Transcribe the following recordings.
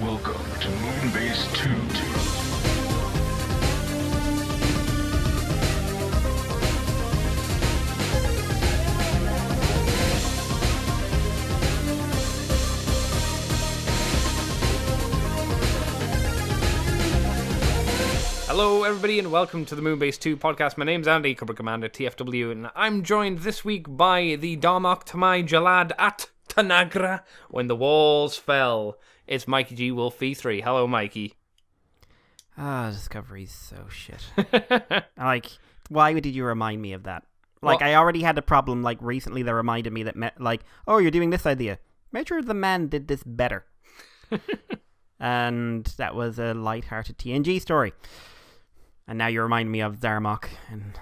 Welcome to Moonbase 2. Hello everybody and welcome to the Moonbase 2 podcast. My name's Andy, Cobra Commander TFW, and I'm joined this week by the Darmok Tamai Jalad at Tanagra when the walls fell. It's Mikey G. Wolf V3. Hello, Mikey. Discovery's so shit. Like, why did you remind me of that? Like, Well, I already had a problem, like, recently that reminded me that, oh, you're doing this idea. Make sure the man did this better. And that was a light-hearted TNG story. And now you remind me of Darmok. And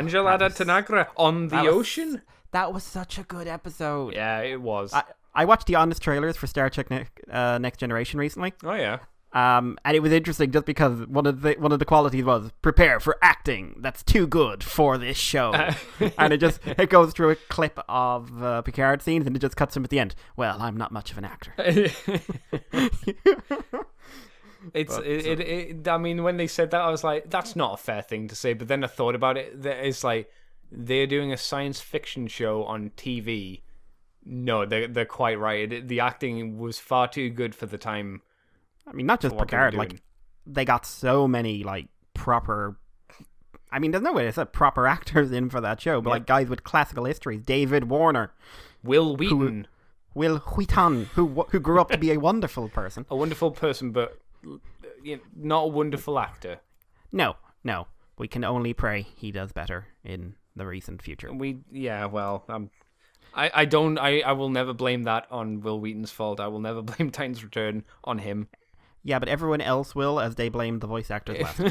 Jalad at Tanagra on the ocean? That was such a good episode. Yeah, it was. I watched the honest trailers for Star Trek Next Generation recently. Oh, yeah. And it was interesting just because one of the qualities was prepare for acting that's too good for this show. And it goes through a clip of Picard scenes and it just cuts him at the end. Well, I'm not much of an actor. I mean, when they said that, I was like, that's not a fair thing to say. But then I thought about it. It's like they're doing a science fiction show on TV. No, they're quite right. The acting was far too good for the time. I mean, not just Picard. Like, they got so many proper. I mean, there's no way to say proper actors in for that show, but like guys with classical histories. David Warner, Will Wheaton, Will Wheaton, who grew up to be a wonderful person. A wonderful person, but not a wonderful actor. No. We can only pray he does better in the recent future. I will never blame that on Will Wheaton's fault. I will never blame Titan's Return on him. Yeah, but everyone else will, as they blame the voice actors last.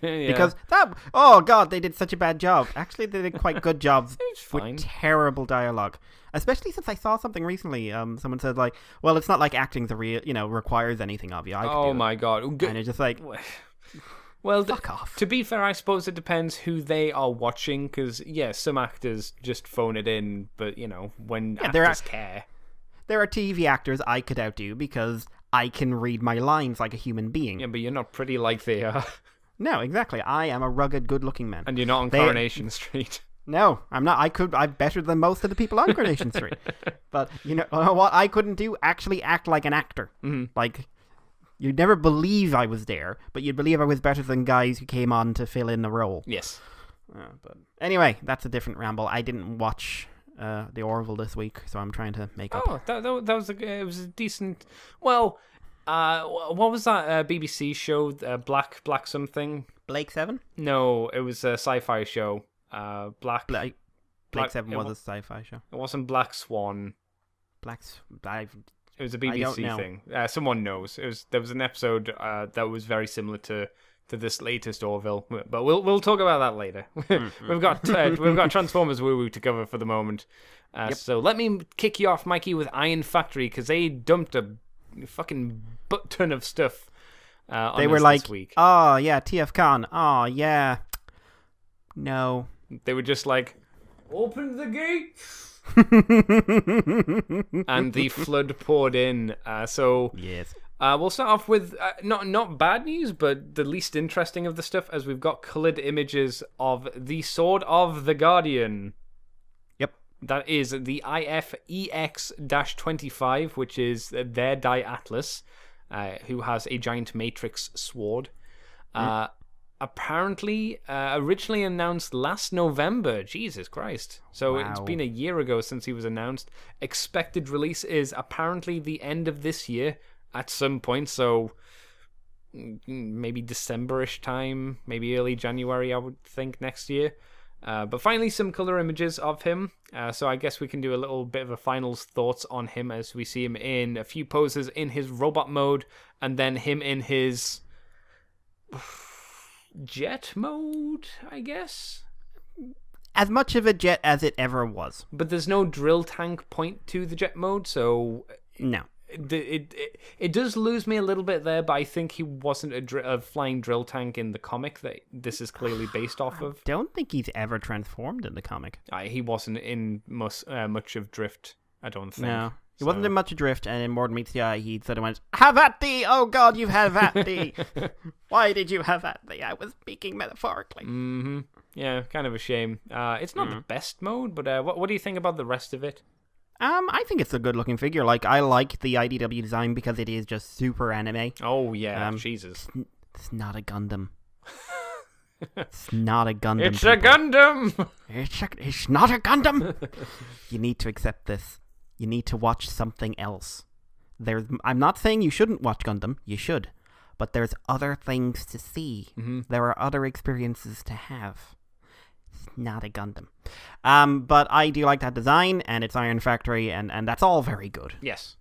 Yeah. Because they did such a bad job. Actually, they did quite good jobs with terrible dialogue. Especially since I saw something recently. Someone said well, it's not like acting's a real, requires anything of you. My god! And it's just like, well, fuck off. To be fair, I suppose it depends who they are watching. Because some actors just phone it in, but when actors care, there are TV actors I could outdo because I can read my lines like a human being. Yeah, but you're not pretty like they are. No, exactly. I am a rugged, good-looking man. And you're not on Coronation Street. No, I'm not. I'm better than most of the people on Coronation Street. But you know what I couldn't do? Actually act like an actor. Mm-hmm. Like, you'd never believe I was there, but you'd believe I was better than guys who came on to fill in the role. Yes. But anyway, that's a different ramble. I didn't watch the Orville this week, so I'm trying to make up. Oh, that was it was a decent. Well, what was that BBC show? Black something. Blake 7? No, it was a sci-fi show. Blake 7 was a sci-fi show. It wasn't Black Swan. It was a BBC thing. Someone knows. There was an episode that was very similar to this latest Orville, but we'll talk about that later. we've got Transformers woo-woo to cover for the moment. So let me kick you off, Mikey, with IronFactory, because they dumped a fucking butt ton of stuff on they were this week. Oh yeah, TFCon. Oh yeah. No. They were just like, open the gate. And the flood poured in. Yes. We'll start off with not bad news, but the least interesting of the stuff, as we've got coloured images of the Sword of the Guardian. Yep. That is the IFEX-25, which is their Atlas, who has a giant matrix sword. Apparently, originally announced last November. Jesus Christ. So It's been a year ago since he was announced. Expected release is apparently the end of this year at some point. So maybe December-ish time, maybe early January, I would think, next year. But finally, some color images of him. So I guess we can do a little bit of a final thoughts on him as we see him in a few poses in his robot mode, and then him in his jet mode, I guess. As much of a jet as it ever was. But there's no drill tank point to the jet mode, so no. It does lose me a little bit there, but I think he wasn't a flying drill tank in the comic that this is clearly based off of. I don't think he's ever transformed in the comic. He wasn't in much of Drift, I don't think. No. He wasn't in much adrift, and in More Than Meets the Eye, he sort of went, "Have at thee! Oh God, you have at thee! Why did you have at thee? I was speaking metaphorically." Mm-hmm. Yeah, kind of a shame. It's not the best mode, but what do you think about the rest of it? I think it's a good-looking figure. Like, I like the IDW design because it is just super anime. Oh, yeah, Jesus. It's not a Gundam. It's not a Gundam. It's a Gundam! It's not a Gundam! You need to accept this. You need to watch something else. I'm not saying you shouldn't watch Gundam. You should. But there's other things to see. Mm-hmm. There are other experiences to have. It's not a Gundam. But I do like that design, and it's IronFactory, and that's all very good. Yes.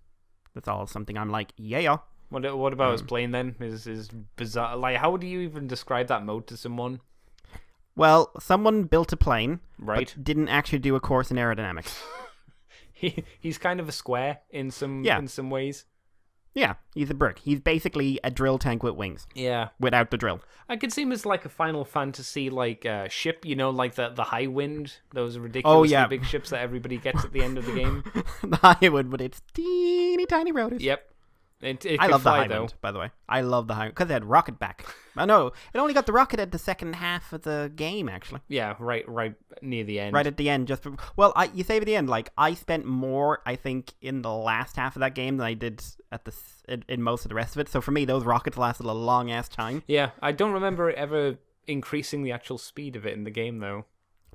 That's all something I'm like, yeah. What about his plane then? Is bizarre. Like, how do you even describe that mode to someone? Well, someone built a plane, right? But didn't actually do a course in aerodynamics. He's kind of a square in some ways. Yeah, he's a brick. He's basically a drill tank with wings. Yeah, without the drill. I could see him as like a Final Fantasy ship, like the High Wind, those ridiculously big ships that everybody gets at the end of the game. The High Wind, but it's teeny tiny rotors. Yep. I love the High Wind, by the way. I love the High Wind because it had rocket back. No, it only got the rocket at the second half of the game, actually. Yeah, right near the end. Right at the end, you say at the end. Like, I spent more, I think, in the last half of that game than I did in most of the rest of it. So for me, those rockets lasted a long ass time. Yeah, I don't remember ever increasing the actual speed of it in the game, though.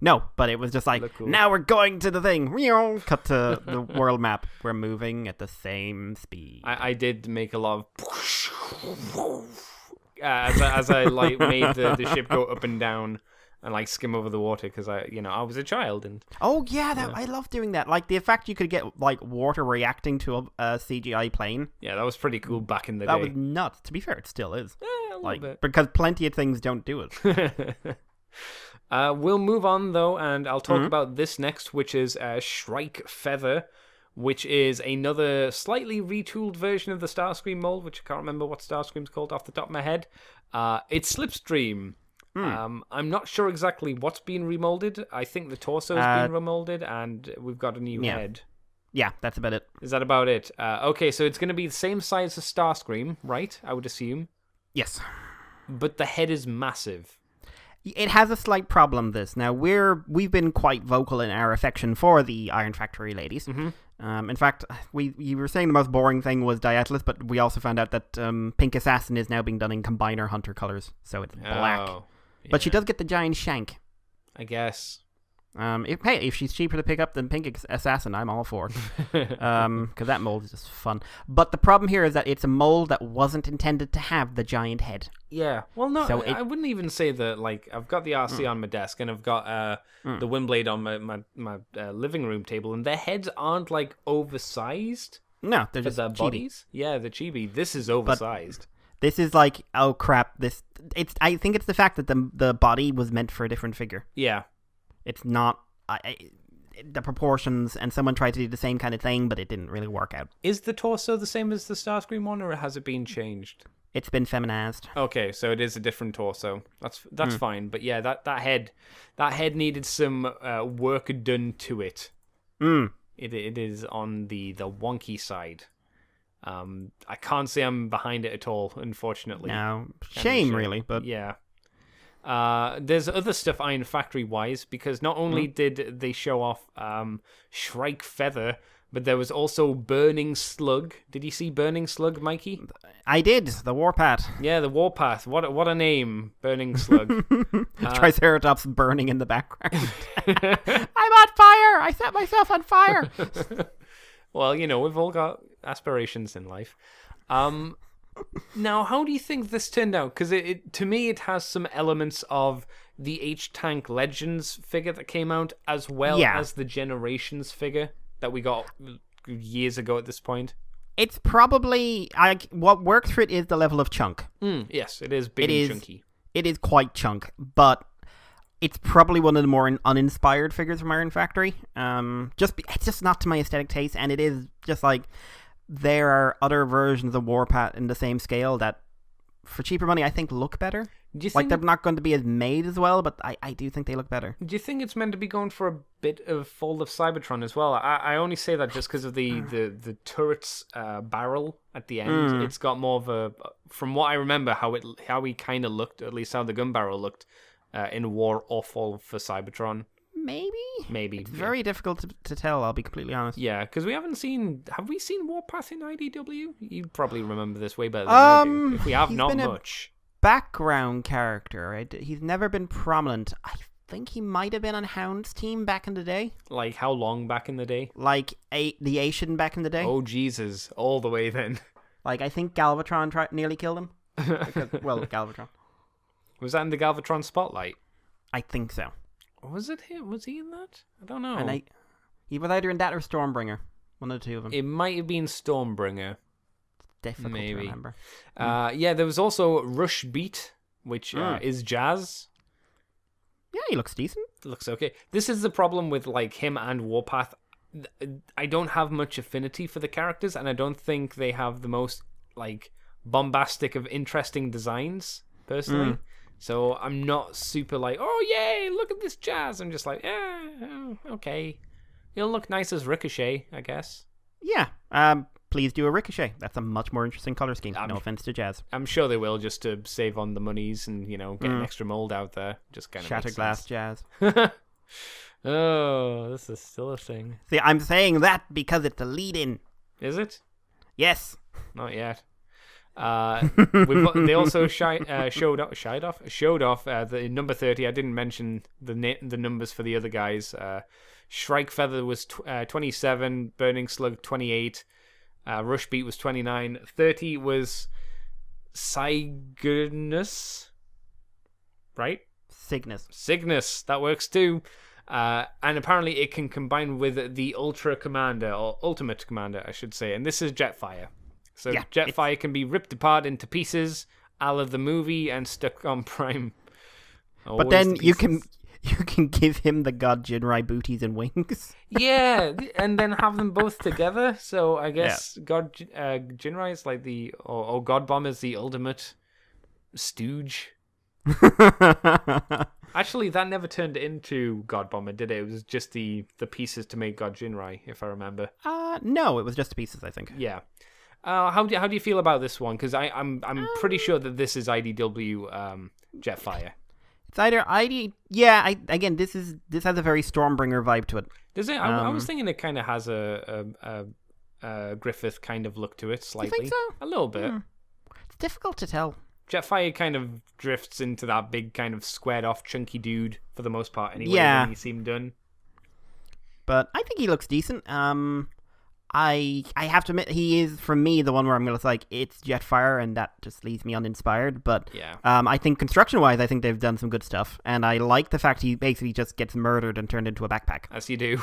No, but it was just like, cool. Now we're going to the thing. Cut to the world map. We're moving at the same speed. I did make a lot of as I made the ship go up and down and skim over the water because I was a child and. Oh yeah, I love doing that. Like the fact you could get water reacting to a CGI plane. Yeah, that was pretty cool back in the day. That was nuts. To be fair, it still is. Yeah, a little bit. Because plenty of things don't do it. We'll move on, though, and I'll talk about this next, which is Shrike Feather, which is another slightly retooled version of the Starscream mold, which I can't remember what Starscream's called off the top of my head. It's Slipstream. I'm not sure exactly what's been remolded. I think the torso's been remolded, and we've got a new head. Yeah, that's about it. Is that about it? Okay, so it's going to be the same size as Starscream, right? I would assume. Yes. But the head is massive. It has a slight problem, this. Now, we've been quite vocal in our affection for the IronFactory ladies. Mm-hmm. In fact, you were saying the most boring thing was Diathlus, but we also found out that Pink Assassin is now being done in Combiner Hunter colors, so it's black. Yeah. But she does get the giant shank. I guess. If she's cheaper to pick up than Pink Assassin, I'm all for it. Because that mold is just fun. But the problem here is that it's a mold that wasn't intended to have the giant head. Yeah. Well, no, so I wouldn't even say that. I've got the RC on my desk, and I've got the Windblade on my living room table, and their heads aren't oversized. No, they're just their bodies. Yeah, the chibi. This is oversized. This is oh crap! I think it's the fact that the body was meant for a different figure. Yeah. It's not the proportions, and someone tried to do the same kind of thing, but it didn't really work out. Is the torso the same as the Starscream one, or has it been changed? It's been feminized. Okay, so it is a different torso. That's fine, but yeah, that head needed some work done to it. It is on the wonky side. I can't say I'm behind it at all, unfortunately. No, shame really, but yeah. There's other stuff IronFactory wise, because not only did they show off Shrike Feather, but there was also Burning Slug. Did you see Burning Slug, Mikey? I did. The Warpath. Yeah, the Warpath. What a name, Burning Slug. Triceratops burning in the background. I'm on fire! I set myself on fire! Well, we've all got aspirations in life. Now, how do you think this turned out? Because to me, it has some elements of the H-Tank Legends figure that came out, as well as the Generations figure that we got years ago at this point. It's probably... what works for it is the level of chunk. Yes, it is big and chunky. It is quite chunk, but it's probably one of the more uninspired figures from IronFactory. It's just not to my aesthetic taste, and it is just there are other versions of Warpath in the same scale that for cheaper money, I think look better. Do you Like, think they're not going to be as made as well, but I do think they look better. Do you think it's meant to be going for a bit of Fall of Cybertron as well? I only say that just because of the turret's barrel at the end. It's got more of a, from what I remember, how he kind of looked, at least how the gun barrel looked in War or Fall for Cybertron. Maybe. It's very difficult to tell, I'll be completely honest. Yeah, because we haven't seen... Have we seen Warpath in IDW? You probably remember this way better than I do. If we have, not much. Background character, right? He's never been prominent. I think he might have been on Hound's team back in the day. Like, how long back in the day? Like, the Asian back in the day. Oh, Jesus. All the way then. Like, I think Galvatron nearly killed him. Galvatron. Was that in the Galvatron Spotlight? I think so. Was it him? Was he in that? I don't know. And he was either in that or Stormbringer. One of the two of them. It might have been Stormbringer. Difficult to remember. Yeah, there was also Rush Beat, which is Jazz. Yeah, he looks decent. Looks okay. This is the problem with like him and Warpath. I don't have much affinity for the characters, and I don't think they have the most like bombastic of interesting designs personally. So I'm not super like, oh yay, look at this Jazz. I'm just like, okay. He'll look nice as Ricochet, I guess. Yeah. Please do a Ricochet. That's a much more interesting color scheme. No offense to Jazz. I'm sure they will, just to save on the monies and, get an extra mold out there. Just kind of Shatterglass Jazz. Oh, this is still a thing. See, I'm saying that because it's a lead-in. Is it? Yes. Not yet. They also showed off the number 30. I didn't mention the numbers for the other guys. Shrike Feather was 27, Burning Slug 28, Rush Beat was 29, 30 was Cygnus, right? Cygnus, that works too. And apparently it can combine with the Ultra Commander, or Ultimate Commander, I should say. And this is Jetfire. So yeah, Jetfire can be ripped apart into pieces, a la the movie, and stuck on Prime. But then you can give him the God Jinrai booties and wings. Yeah, and then have them both together. So I guess God Jinrai is like or God Bomb is the ultimate stooge. Actually, that never turned into God Bomber, did it? It was just the pieces to make God Jinrai, if I remember. No, it was just the pieces, I think. Yeah. How do you feel about this one? Because I'm pretty sure that this is IDW Jetfire. It's either ID. Yeah, again, this has a very Stormbringer vibe to it. Does it? I was thinking it kind of has a Griffith kind of look to it, slightly. You think so? A little bit. It's difficult to tell. Jetfire kind of drifts into that big kind of squared off chunky dude for the most part anyway, when you see him done. But I think he looks decent. I have to admit, he is, for me, the one where I'm going to like, it's Jetfire, and that just leaves me uninspired. But I think construction-wise, I think they've done some good stuff. And I like the fact he basically just gets murdered and turned into a backpack. As you do.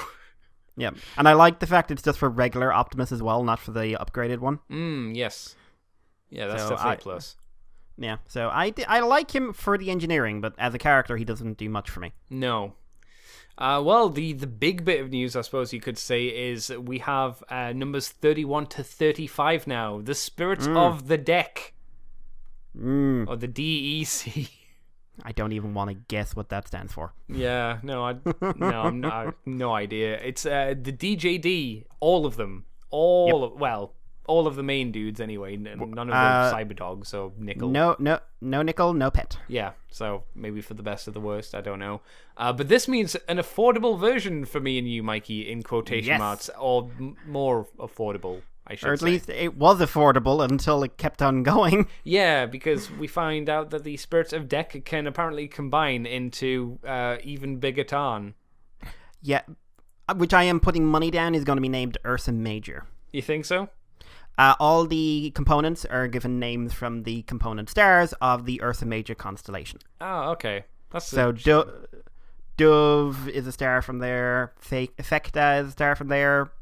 Yeah. And I like the fact it's just for regular Optimus as well, not for the upgraded one. Yes. Yeah, that's definitely a plus. Yeah, so I like him for the engineering, but as a character, he doesn't do much for me. No. Well, the big bit of news, I suppose you could say, is we have numbers 31 to 35 now. The Spirits of the Deck. Or the DEC. I don't even want to guess what that stands for. Yeah, I have no idea. It's the DJD, all of them. All of the main dudes, anyway. None of them Cyberdogs, so Nickel. No Nickel, no Pet. Yeah, so maybe for the best of the worst, I don't know. But this means an affordable version for me and you, Mikey, in quotation marks, or more affordable, I should say. Or at least it was affordable until it kept on going. Yeah, because we find out that the Spirits of Deck can apparently combine into even bigger Tarn. Yeah, which I am putting money down is going to be named Ursa Major. You think so? All the components are given names from the component stars of the Ursa Major constellation. Oh, okay. That's so Dove is a star from there. Effecta is a star from there.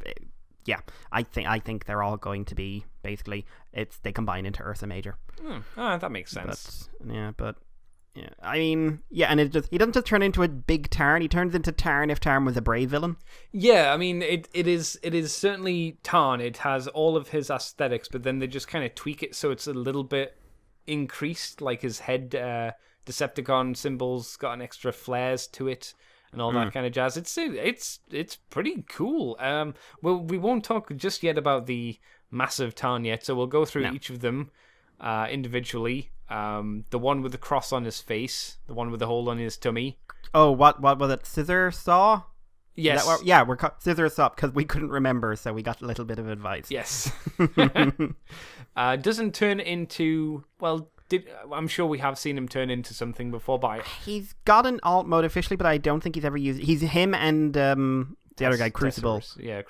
Yeah, I think they're all going to be basically they combine into Ursa Major. That makes sense. Yeah, I mean, and he doesn't just turn into a big Tarn. He turns into Tarn if Tarn was a brave villain. Yeah, I mean, it is certainly Tarn. It has all of his aesthetics, but then they just kind of tweak it so it's a little bit increased, like his head Decepticon symbol's got an extra flares to it and all that kind of jazz. It's pretty cool. Well, we won't talk just yet about the massive Tarn yet, so we'll go through each of them individually. The one with the cross on his face, the one with the hole on his tummy. Oh, what was it? Scissor Saw? Yes. We're Scissor Saw because we couldn't remember, so we got a little bit of advice. Yes. Doesn't turn into, well, I'm sure we have seen him turn into something before, but he's got an alt mode officially, but I don't think he's ever used it. He's him and the other guy, Crucible. Yeah,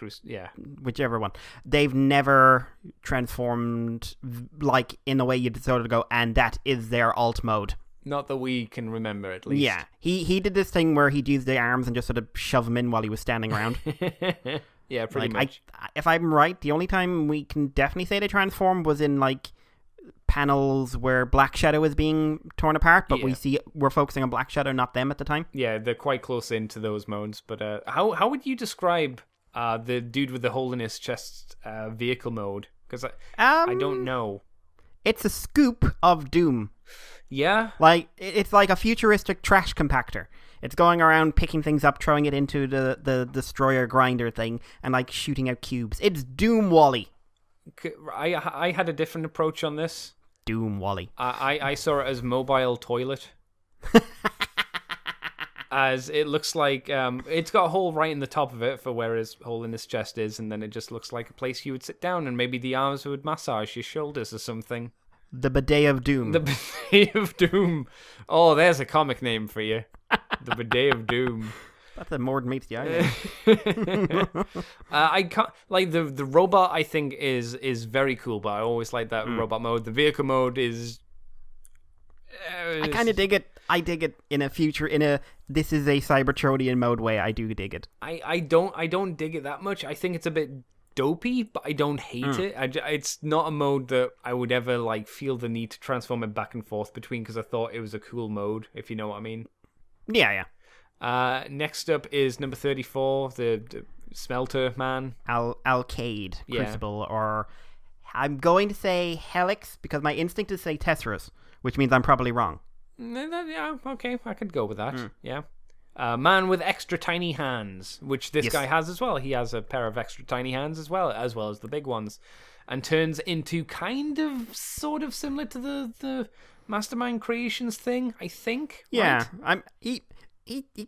whichever one. They've never transformed like in the way you'd sort of go, and that is their alt mode. Not that we can remember, at least. Yeah, he did this thing where he'd use the arms and just sort of shove them in while he was standing around. Yeah, pretty much. If I'm right, the only time we can definitely say they transformed was in like panels where Black Shadow is being torn apart, but we're focusing on Black Shadow, not them at the time. Yeah, they're quite close into those modes. But how would you describe the dude with the hole in his chest vehicle mode? Because I don't know. It's a scoop of Doom. Yeah, like it's like a futuristic trash compactor. It's going around picking things up, throwing it into the destroyer grinder thing, and like shooting out cubes. It's Doom Wally. I had a different approach on this. Doom Wally. I saw it as mobile toilet. As it looks like it's got a hole right in the top of it for where his hole in his chest is, and then it just looks like a place you would sit down, and maybe the arms would massage your shoulders or something. The Bidet of Doom. The Bidet of Doom. Oh, there's a comic name for you. The Bidet of Doom. That's a more than meets the eye. I can't like the robot. I think is very cool, but I always like that robot mode. The vehicle mode is. I kind of dig it. I dig it in a this is a Cybertronian mode way. I do dig it. I don't dig it that much. I think it's a bit dopey, but I don't hate it. It's not a mode that I would ever like feel the need to transform it back and forth between, because I thought it was a cool mode, if you know what I mean. Yeah. Next up is number 34, the Smelter Man. Alcade Crucible, or I'm going to say Helix because my instinct is to say Tesserus, which means I'm probably wrong. Yeah, okay, I could go with that. Yeah. Man with extra tiny hands, which this guy has as well. He has a pair of extra tiny hands as well as the big ones, and turns into kind of sort of similar to the Mastermind Creations thing, I think. Yeah, right? He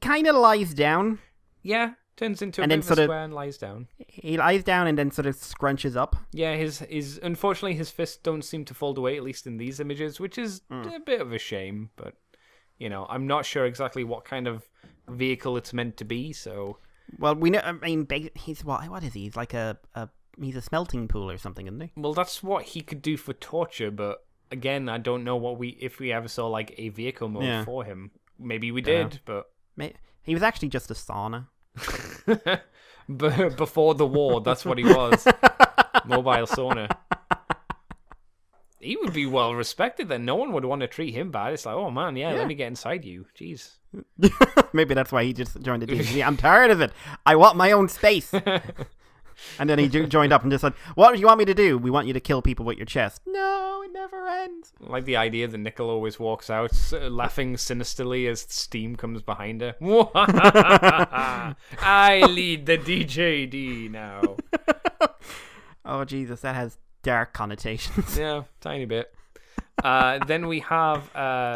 kind of lies down. Yeah, turns into a bit of a square and lies down. He lies down and then sort of scrunches up. Yeah, his unfortunately his fists don't seem to fold away, at least in these images, which is a bit of a shame. But you know, I'm not sure exactly what kind of vehicle it's meant to be. So, well, we know. I mean, he's what is he? He's like he's a smelting pool or something, isn't he? Well, that's what he could do for torture, but again, I don't know if we ever saw like a vehicle mode for him. Maybe we did, but he was actually just a sauna. But before the war, that's what he was. Mobile sauna. He would be well respected then. No one would want to treat him bad. It's like, oh man, let me get inside you. Jeez. Maybe that's why he just joined the D&D. I'm tired of it. I want my own space. And then he joined up and just said, what do you want me to do? We want you to kill people with your chest. No, it never ends. I like the idea that Nickel always walks out laughing sinisterly as steam comes behind her. I lead the DJD now. Oh, Jesus, that has dark connotations. Yeah, tiny bit. Then we have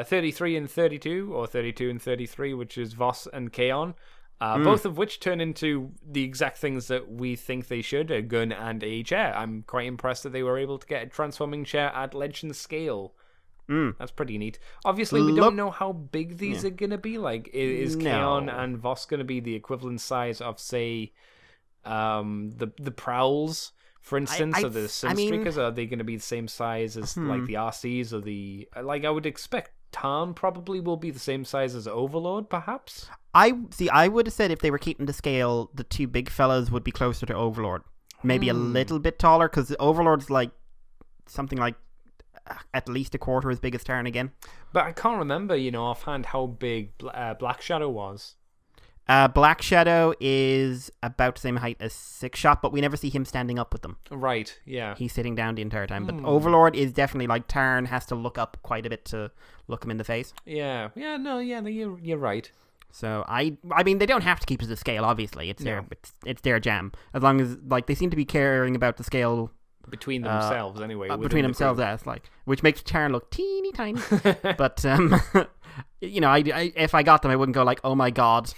33 and 32, or 32 and 33, which is Voss and Kaon. Both of which turn into the exact things that we think they should, a gun and a chair. I'm quite impressed that they were able to get a transforming chair at legend scale. That's pretty neat. Obviously, we don't know how big these are going to be. Like, is Kaon and Voss going to be the equivalent size of, say, the Prowls, for instance, or the Sunstreakers? Are they going to be the same size as, like, the RCs or the... Like, I would expect Tarn probably will be the same size as Overlord, perhaps? I would have said if they were keeping the scale, the two big fellas would be closer to Overlord. Maybe a little bit taller, because Overlord's like something like at least a quarter as big as Tarn again. But I can't remember, offhand how big Black Shadow was. Black Shadow is about the same height as Six Shot, but we never see him standing up with them. Right, yeah. He's sitting down the entire time. But Overlord is definitely like Tarn has to look up quite a bit to look him in the face. Yeah, you're right. So I mean, they don't have to keep it to scale. Obviously, it's their jam. As long as like they seem to be caring about the scale between themselves anyway. Between themselves, that's like which makes Tarn look teeny tiny. But you know, I if I got them, I wouldn't go like, oh my god.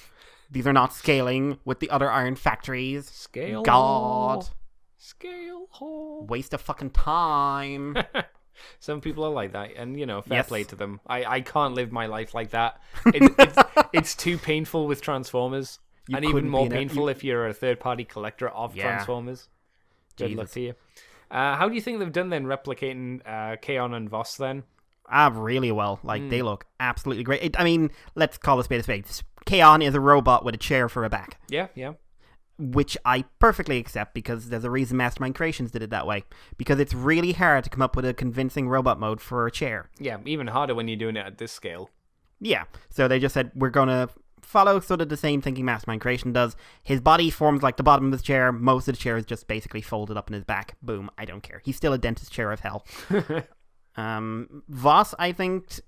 These are not scaling with the other Iron Factories. Scale. God. Scale. Waste of fucking time. Some people are like that, and you know, fair Yes. play to them. I can't live my life like that. It's too painful with Transformers, and even more painful if you're a third-party collector of Transformers. Good luck to you. How do you think they've done then, replicating Kaon and Voss then? Really well. Like, they look absolutely great. I mean, let's call a spade a spade. Kaon is a robot with a chair for a back. Yeah. Which I perfectly accept because there's a reason Mastermind Creations did it that way. Because it's really hard to come up with a convincing robot mode for a chair. Yeah, even harder when you're doing it at this scale. Yeah, so they just said, we're going to follow sort of the same thinking Mastermind Creation does. His body forms like the bottom of his chair. Most of the chair is just basically folded up in his back. Boom, I don't care. He's still a dentist chair of hell. Voss, I think,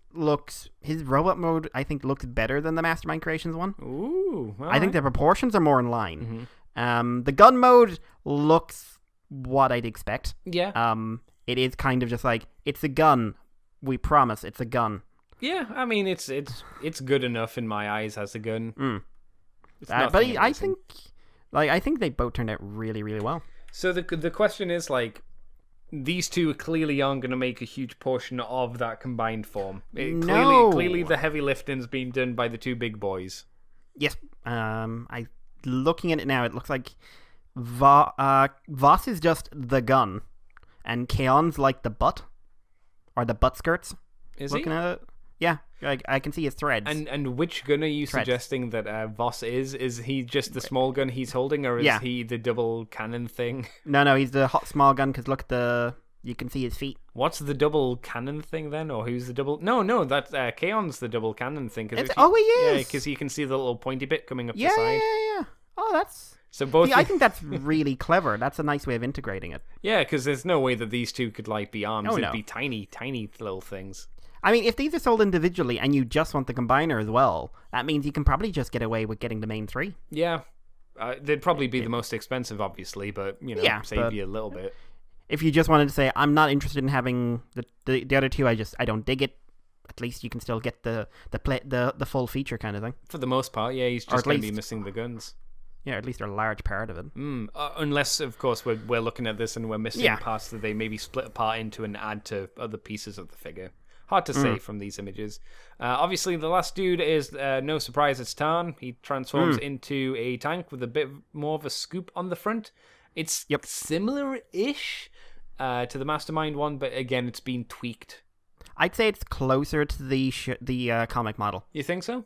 his robot mode, I think, looks better than the Mastermind Creations one. Ooh. I think the proportions are more in line. The gun mode looks what I'd expect. Yeah. It is kind of just like, it's a gun. We promise it's a gun. Yeah, I mean, it's good enough in my eyes as a gun. But I think they both turned out really, really well. So the question is, like, these two clearly aren't going to make a huge portion of that combined form. Clearly the heavy lifting's being done by the two big boys. Yes. Looking at it now, it looks like Voss is just the gun, and Kaon's like the butt, or the butt skirts. Is looking he? at it? Yeah, I can see his threads. And which gun are you suggesting that Voss is? Is he just the small gun he's holding, or is he the double cannon thing? No, he's the hot small gun, because look you can see his feet. What's the double cannon thing then? Or who's the double... No, that's Kaon's the double cannon thing. He is! Yeah, because you can see the little pointy bit coming up the side. Yeah. Oh, that's... So both... I think that's really clever. That's a nice way of integrating it. Yeah, because there's no way that these two could like be arms. Oh, It'd be tiny, tiny little things. I mean, if these are sold individually and you just want the combiner as well, that means you can probably just get away with getting the main three. Yeah. They'd probably be the most expensive, obviously, but, you know, save you a little bit. If you just wanted to say, I'm not interested in having the other two, I don't dig it, at least you can still get the full feature kind of thing. For the most part, yeah, he's just going to be missing the guns. Yeah, at least they're a large part of it. Unless, of course, we're looking at this and we're missing parts that they maybe split apart into and add to other pieces of the figure. Hard to say from these images. Obviously, the last dude is, no surprise, it's Tarn. He transforms into a tank with a bit more of a scoop on the front. It's similar-ish to the Mastermind one, but again, it's been tweaked. I'd say it's closer to the comic model. You think so?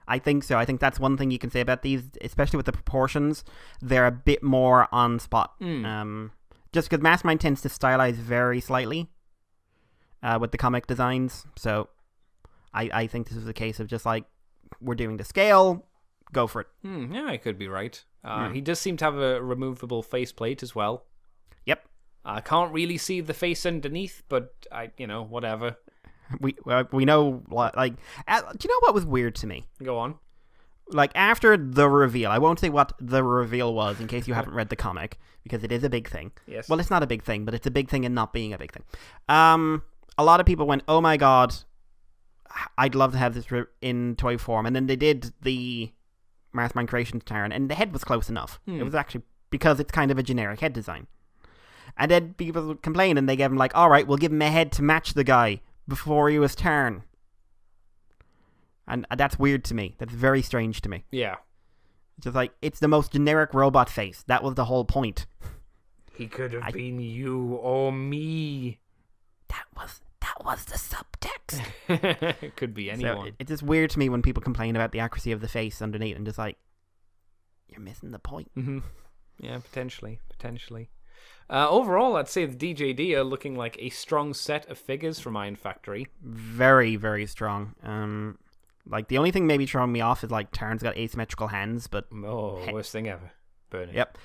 I think so. I think that's one thing you can say about these, especially with the proportions. They're a bit more on spot. Just because Mastermind tends to stylize very slightly with the comic designs. So I think this is a case of just like, we're doing the scale, go for it. Yeah, I could be right. He does seem to have a removable faceplate as well. Yep. I can't really see the face underneath, but whatever. We know, like, do you know what was weird to me? Go on. Like, after the reveal, I won't say what the reveal was in case you haven't read the comic, because it is a big thing. Yes. Well, it's not a big thing, but it's a big thing in not being a big thing. A lot of people went, oh my god, I'd love to have this in toy form. And then they did the Mastermind Creations Tarn, and the head was close enough. It was actually, because it's kind of a generic head design. And then people would complain, and they gave him like, alright, we'll give him a head to match the guy before he was Tarn. And that's weird to me. That's very strange to me. Yeah. Just like, it's the most generic robot face. That was the whole point. He could have been you or me. That was the subtext. It could be anyone. So it's just weird to me when people complain about the accuracy of the face underneath and just like, you're missing the point. Yeah, potentially. Overall, I'd say the DJD are looking like a strong set of figures from IronFactory. Very, very strong. Like, the only thing maybe throwing me off is, like, Tarn's got asymmetrical hands, but... Oh, worst thing ever. Burning. Yep.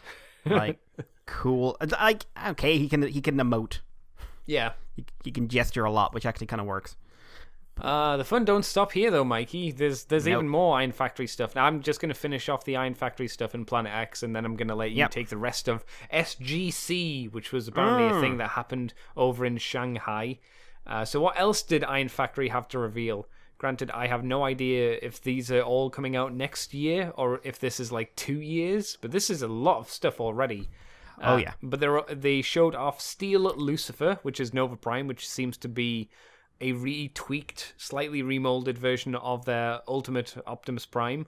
Like, cool. Like, okay, he can emote. Yeah. He can gesture a lot, which actually kind of works. The fun don't stop here, though, Mikey. There's even more IronFactory stuff. Now, I'm just going to finish off the IronFactory stuff in Planet X, and then I'm going to let you take the rest of SGC, which was apparently a thing that happened over in Shanghai. So what else did IronFactory have to reveal? Granted, I have no idea if these are all coming out next year, or if this is like 2 years, but this is a lot of stuff already. Oh, yeah. But they showed off Steel Lucifer, which is Nova Prime, which seems to be a retweaked, slightly remolded version of their Ultimate Optimus Prime,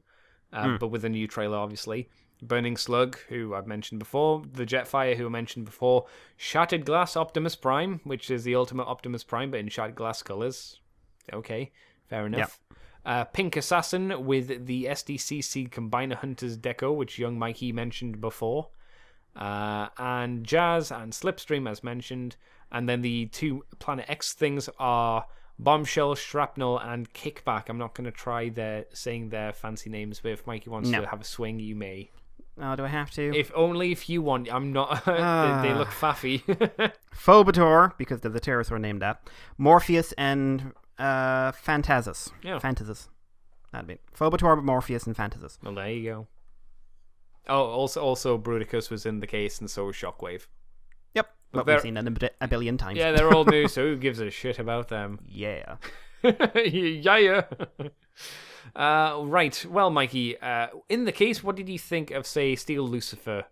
but with a new trailer, obviously. Burning Slug, who I've mentioned before. The Jetfire, who I mentioned before. Shattered Glass Optimus Prime, which is the Ultimate Optimus Prime, but in shattered glass colors. Okay, fair enough. Yep. Pink Assassin with the SDCC Combiner Hunters deco, which young Mikey mentioned before. And Jazz and Slipstream, as mentioned. And then the 2 Planet X things are Bombshell, Shrapnel, and Kickback. I'm not going to try saying their fancy names, but if Mikey wants to have a swing, you may. Oh, do I have to? If you want. I'm not. They look faffy. Phobator, because the terrorists were named that. Morpheus and Phantasus. Yeah. Phantasus. That'd be it. Phobator, Morpheus, and Phantasus. Well, there you go. Oh, also Bruticus was in the case, and so was Shockwave. Yep. But we've seen that a billion times. Yeah, they're all new, so who gives a shit about them? Yeah. Yeah. Right. Well, Mikey, in the case, what did you think of, say, Steel Lucifer?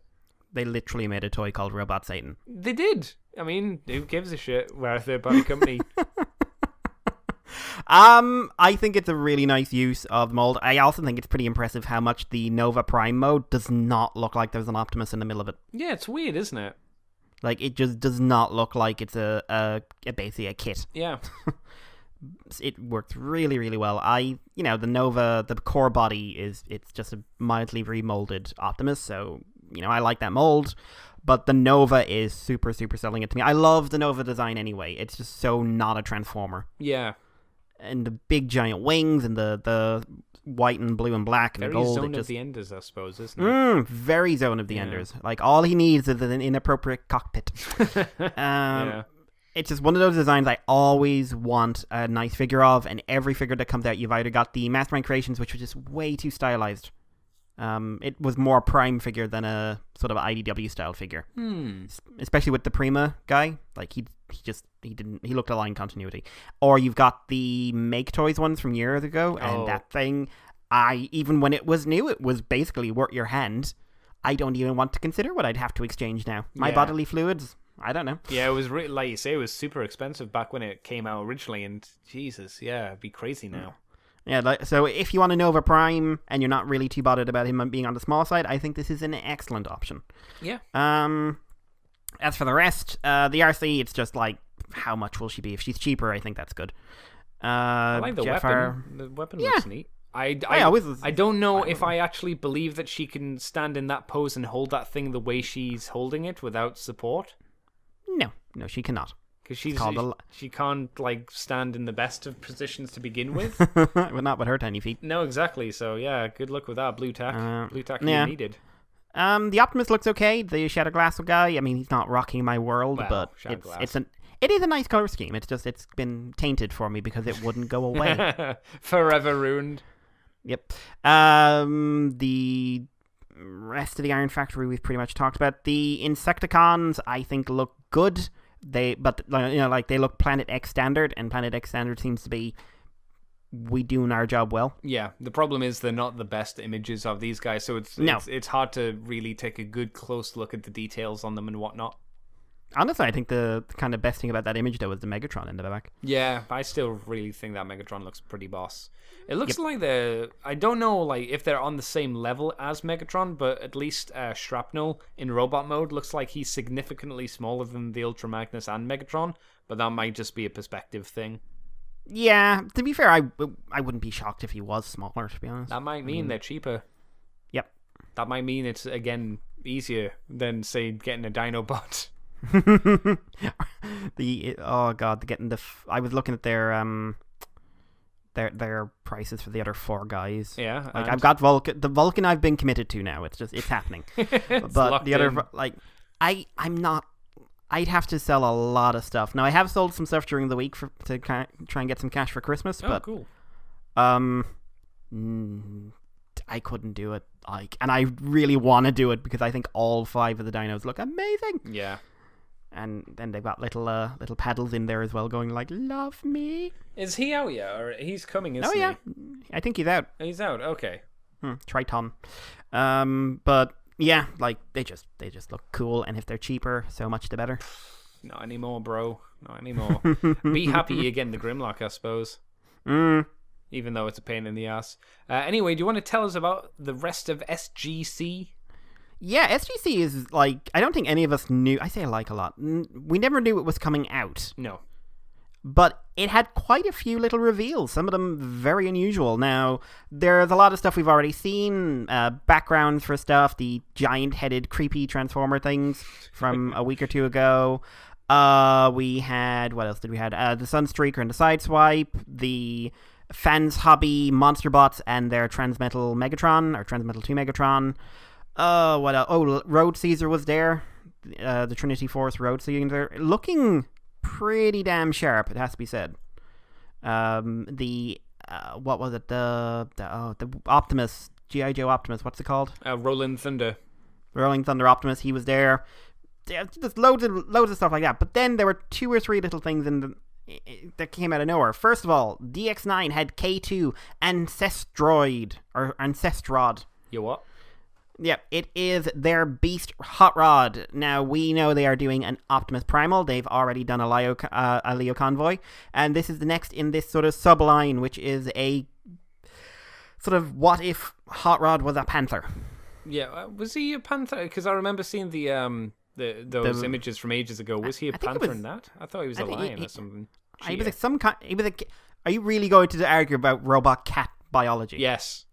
They literally made a toy called Robot Satan. They did. I mean, who gives a shit where they're body company? I think it's a really nice use of the mold. I also think it's pretty impressive how much the Nova Prime mode does not look like there's an Optimus in the middle of it. Yeah, it's weird, isn't it? Like, it just does not look like it's basically a kit. Yeah. It works really, really well. The Nova, the core body it's just a mildly remolded Optimus, so, I like that mold. But the Nova is super, super selling it to me. I love the Nova design anyway. It's just so not a Transformer. Yeah. And the big giant wings and the white and blue and black and very gold. Zone of the Enders, I suppose, isn't it? Very Zone of the Enders. Like, all he needs is an inappropriate cockpit. It's just one of those designs I always want a nice figure of, and every figure that comes out, you've either got the Mastermind Creations, which was just way too stylized. It was more Prime figure than a sort of IDW style figure. Especially with the Prima guy. Like, he looked a line continuity. Or you've got the Make Toys ones from years ago, and that thing, even when it was new, it was basically worth your hand. I don't even want to consider what I'd have to exchange now. My bodily fluids, I don't know. Yeah, it was like you say, it was super expensive back when it came out originally, and Jesus, yeah, it'd be crazy now. Yeah, so if you want a Nova Prime and you're not really too bothered about him being on the small side, I think this is an excellent option. Yeah. As for the rest, the RC, it's just like, how much will she be? If she's cheaper, I think that's good. I like the weapon. The weapon looks neat. I don't know if I actually believe that she can stand in that pose and hold that thing the way she's holding it without support. No, she cannot. Because she can't, like, stand in the best of positions to begin with. But not with her tiny feet. No, exactly. So, yeah, good luck with that. Blue tack. Blue tack needed. The Optimus looks okay. The Shadow Glass guy, I mean, he's not rocking my world, but it is a nice color scheme. It's been tainted for me because it wouldn't go away. Forever ruined. Yep. The rest of the IronFactory we've pretty much talked about. The Insecticons, I think, look good. They look Planet X standard, and Planet X standard seems to be we doing our job well. Yeah, the problem is they're not the best images of these guys, so it's hard to really take a good close look at the details on them and whatnot. Honestly, I think the kind of best thing about that image, though, is the Megatron in the back. Yeah, I still really think that Megatron looks pretty boss. It looks like I don't know, like, if they're on the same level as Megatron, but at least Shrapnel in robot mode looks like he's significantly smaller than the Ultra Magnus and Megatron, but that might just be a perspective thing. Yeah, to be fair, I wouldn't be shocked if he was smaller, to be honest. That might mean they're cheaper. Yep. That might mean it's, again, easier than, say, getting a Dinobot. I was looking at their their prices for the other 4 guys. Yeah, like I've got Vulcan. The Vulcan I've been committed to now. It's happening. But the other like I'm not. I'd have to sell a lot of stuff. Now I have sold some stuff during the week to try and get some cash for Christmas. But cool. I couldn't do it. And I really want to do it because I think all 5 of the dinos look amazing. Yeah. And then they've got little paddles in there as well, going like, "Love me." Is he out yet, or he's coming? Isn't yeah, I think he's out. He's out. Okay. Triton. But yeah, like they just look cool, and if they're cheaper, so much the better. Not anymore, bro. Not anymore. Be happy you're getting the Grimlock, I suppose. Even though it's a pain in the ass. Anyway, do you want to tell us about the rest of SGC? Yeah, SGC is like, I don't think any of us knew. I say like a lot. We never knew it was coming out. No. But it had quite a few little reveals, some of them very unusual. Now, there's a lot of stuff we've already seen, backgrounds for stuff, the giant-headed, creepy Transformer things from a week or 2 ago. We had, what else did we have? The Sunstreaker and the Sideswipe, the Fans Hobby Monster Bots and their Transmetal Megatron, or Transmetal 2 Megatron. What else? Oh, Road Caesar was there. The Trinity Force Road Caesar. Looking pretty damn sharp, it has to be said. What was it? The Optimus, G.I. Joe Optimus, what's it called? Rolling Thunder. Rolling Thunder Optimus, he was there. Just loads of stuff like that. But then there were 2 or 3 little things that came out of nowhere. First of all, DX9 had K2 Ancestroid, or Ancestrod. You what? Yeah, it is their Beast Hot Rod. Now, we know they are doing an Optimus Primal. They've already done a Leo Convoy. And this is the next in this sort of subline, which is a sort of what if Hot Rod was a panther. Yeah, was he a panther? Because I remember seeing those images from ages ago. Was he a panther in that? I thought he was a lion or something. He was like some kind. Are you really going to argue about robot cat biology? Yes.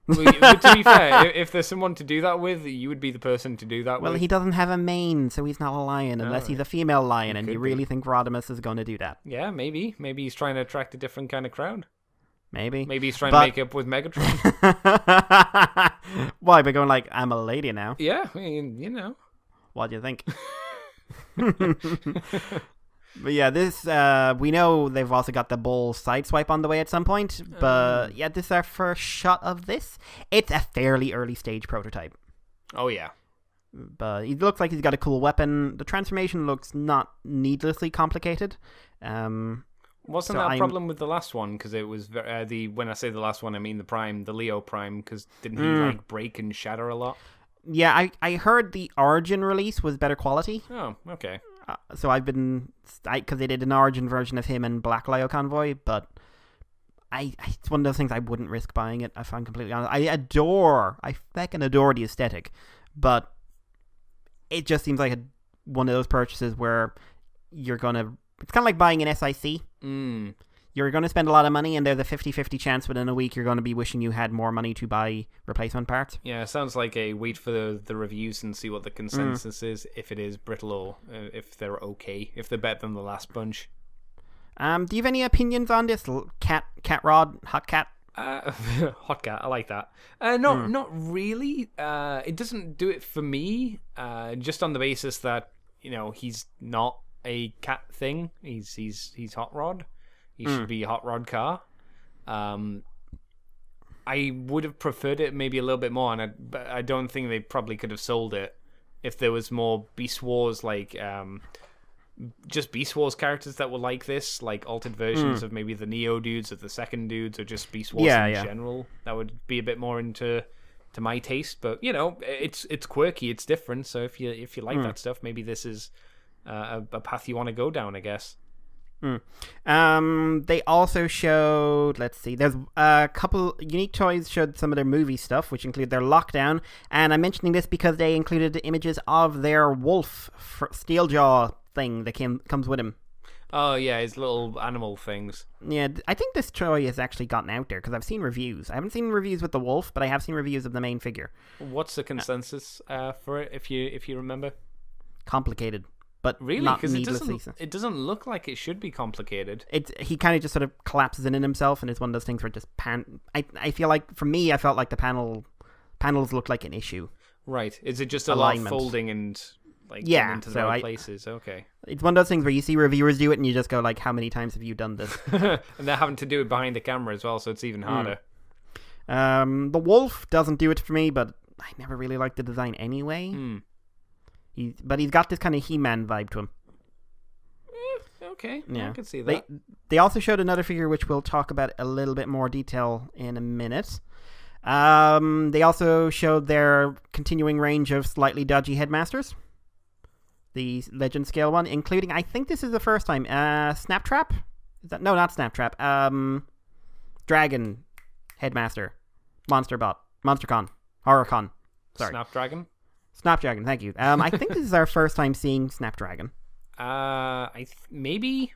But to be fair, if there's someone to do that with, you would be the person to do that with. Well, he doesn't have a mane, so he's not a lion unless he's a female lion, and you really think Rodimus is going to do that? Yeah, maybe. Maybe he's trying to attract a different kind of crowd. Maybe. Maybe he's trying to make up with Megatron. Why? By going like, I'm a lady now? Yeah, I mean, you know. What do you think? But yeah, this, we know they've also got the Bull Sideswipe on the way at some point. But yeah, this is our first shot of this. It's a fairly early stage prototype. Oh, yeah. But he looks like he's got a cool weapon. The transformation looks not needlessly complicated. Wasn't that a problem with the last one? Because it was when I say the last one, I mean the Prime, the Leo Prime. Because didn't he like break and shatter a lot? Yeah, I heard the Origin release was better quality. Oh, okay. So I've been, because they did an Origin version of him and Black Leo Convoy, but it's one of those things I wouldn't risk buying it, if I'm completely honest. I feckin' adore the aesthetic, but it just seems like one of those purchases where you're gonna, it's kind of like buying an SIC. You're going to spend a lot of money, and there's a 50-50 chance within a week you're going to be wishing you had more money to buy replacement parts. Yeah, it sounds like a wait for the reviews and see what the consensus is, if it is brittle or if they're okay, if they're better than the last bunch. Do you have any opinions on this? Cat Rod, Hot Cat? Hot Cat, I like that. Not really. It doesn't do it for me, just on the basis that, you know, he's not a cat thing. He's Hot Rod. He should be a Hot Rod car. I would have preferred it maybe a little bit more, but I don't think they probably could have sold it if there was more Beast Wars, like just Beast Wars characters that were like this, like altered versions of maybe the Neo dudes or the second dudes, or just Beast Wars in general. That would be a bit more into my taste. But you know, it's quirky, it's different. So if you like that stuff, maybe this is a path you want to go down, I guess. They also showed, let's see, there's a couple Unique Toys showed some of their movie stuff, which include their Lockdown, and I'm mentioning this because they included images of their wolf Steeljaw thing that comes with him. Oh yeah, his little animal things. Yeah, I think this toy has actually gotten out there because I've seen reviews. I haven't seen reviews with the wolf, but I have seen reviews of the main figure. What's the consensus for it, if you remember? Complicated. but really, not because needlessly so. it doesn't look like it should be complicated. He kind of just sort of collapses in himself, and it's one of those things where it just I feel like, for me, I felt like the panels look like an issue. Right. Is it just a lot of folding and like into the right places? Okay. It's one of those things where you see reviewers do it and you just go like, how many times have you done this? And they're having to do it behind the camera as well, so it's even harder. The wolf doesn't do it for me, but I never really liked the design anyway. But he's got this kind of He-Man vibe to him. Okay, yeah. I can see that. They also showed another figure which we'll talk about a little bit more detail in a minute. They also showed their continuing range of slightly dodgy headmasters. The Legend scale one, including, I think this is the first time, Snaptrap? No, not Snaptrap. Dragon Headmaster. Monsterbot. MonsterCon. HorrorCon. Sorry. Snapdragon, thank you. I think this is our first time seeing Snapdragon. Maybe?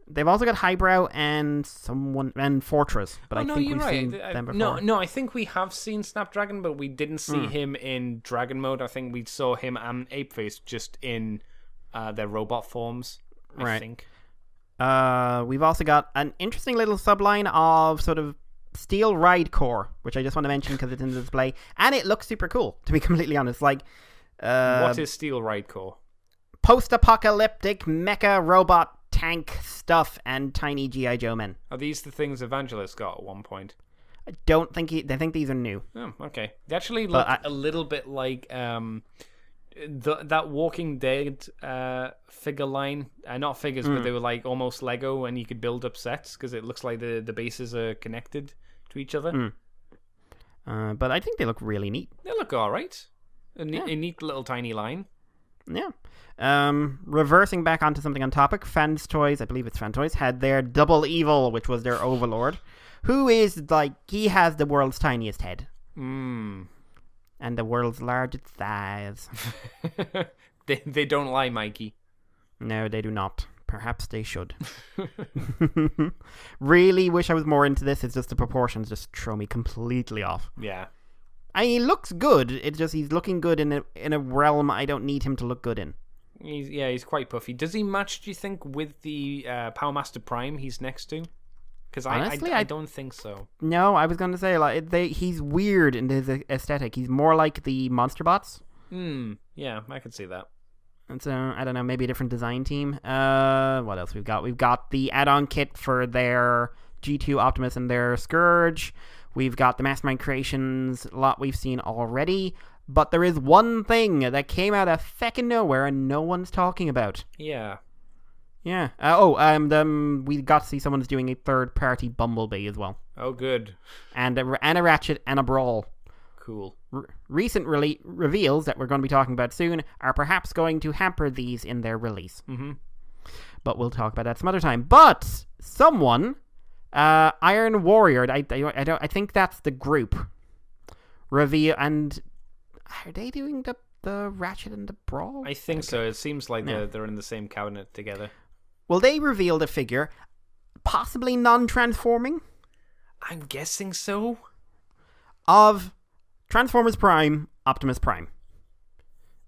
They've also got Highbrow and Fortress, but I think we've seen them before. No, I think we have seen Snapdragon, but we didn't see him in Dragon mode. I think we saw him and Apeface just in their robot forms, I think. We've also got an interesting little subline of sort of Steel Ride Core, which I just want to mention because it's in the display, and it looks super cool, to be completely honest. Like, what is Steel Ride Core? Post-apocalyptic mecha robot tank stuff and tiny G.I. Joe men. Are these the things Evangelist got at one point? I don't think I think these are new. Oh, okay. They actually look a little bit like that Walking Dead figure line. Not figures, but they were like almost Lego, and you could build up sets because it looks like the bases are connected to each other. But I think they look really neat. They look alright. A neat little tiny line. Yeah. Reversing back onto something on topic, Fans Toys, I believe it's Fan Toys, had their Double Evil, which was their overlord, who is like, he has the world's tiniest head. And the world's largest thighs. They don't lie, Mikey. No, they do not. Perhaps they should. Really wish I was more into this. It's just the proportions just throw me completely off. Yeah. He looks good. It's just he's looking good in a realm I don't need him to look good in. He's quite puffy. Does he match, do you think, with the Power Master Prime he's next to? Because I don't think so. No, I was going to say he's weird in his aesthetic. He's more like the Monsterbots. Yeah, I could see that. And so, I don't know, maybe a different design team. What else we've got? We've got the add-on kit for their G2 Optimus and their Scourge. We've got the Mastermind Creations lot we've seen already. But there is one thing that came out of feckin' nowhere and no one's talking about. Yeah. Yeah. We got to see someone's doing a third-party Bumblebee as well. Oh, good. And a Ratchet and a Brawl. Cool. Recent reveals that we're going to be talking about soon are perhaps going to hamper these in their release. But we'll talk about that some other time. But someone, Iron Warrior, I think that's the group. Reveal, and are they doing the Ratchet and the Brawl? I think so. It seems like they're in the same cabinet together. Well, they revealed a figure, possibly non-transforming. I'm guessing so. Of Transformers Prime, Optimus Prime.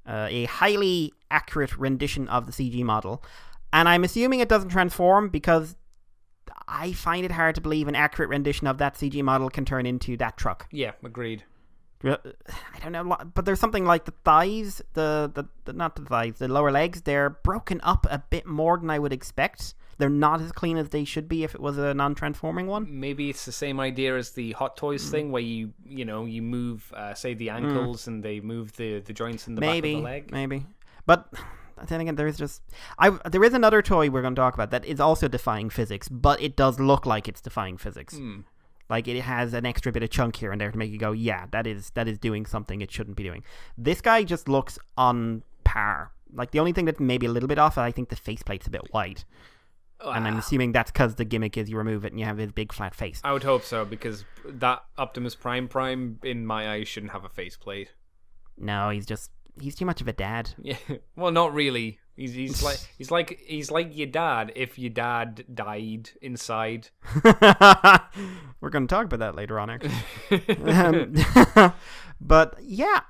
A highly accurate rendition of the CG model. And I'm assuming it doesn't transform because I find it hard to believe an accurate rendition of that CG model can turn into that truck. Yeah, agreed. I don't know, but there's something like the thighs, not the thighs, the lower legs, they're broken up a bit more than I would expect. They're not as clean as they should be if it was a non-transforming one. Maybe it's the same idea as the Hot Toys thing, where you move, say, the ankles and they move the joints in the back of the leg. Maybe. But then again, there is another toy we're going to talk about that is also defying physics, but it does look like it's defying physics. Like, it has an extra bit of chunk here and there to make you go, yeah, that is doing something it shouldn't be doing. This guy just looks on par. Like, the only thing that's maybe a little bit off, I think the faceplate's a bit wide. And I'm assuming that's because the gimmick is you remove it and you have his big flat face. I would hope so, because that Optimus Prime, in my eyes, shouldn't have a faceplate. No, he's too much of a dad. Yeah, well, not really. He's like your dad if your dad died inside. We're going to talk about that later on, actually. But yeah,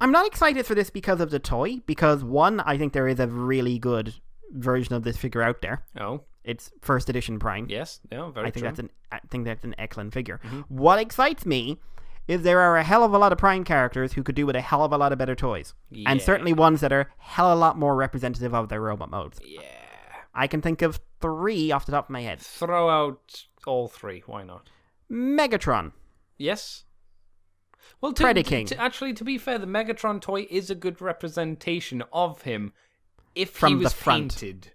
I'm not excited for this because of the toy, because one, I think there is a really good version of this figure out there. Oh. It's first edition Prime. Yes, no, very true. I think that's an excellent figure. Mm-hmm. What excites me is there are a hell of a lot of Prime characters who could do with a hell of a lot of better toys. Yeah. And certainly ones that are hell a lot more representative of their robot modes. Yeah. I can think of 3 off the top of my head. Throw out all 3, why not? Megatron. Yes. Well, actually, to be fair, the Megatron toy is a good representation of him if from he was the front. Painted.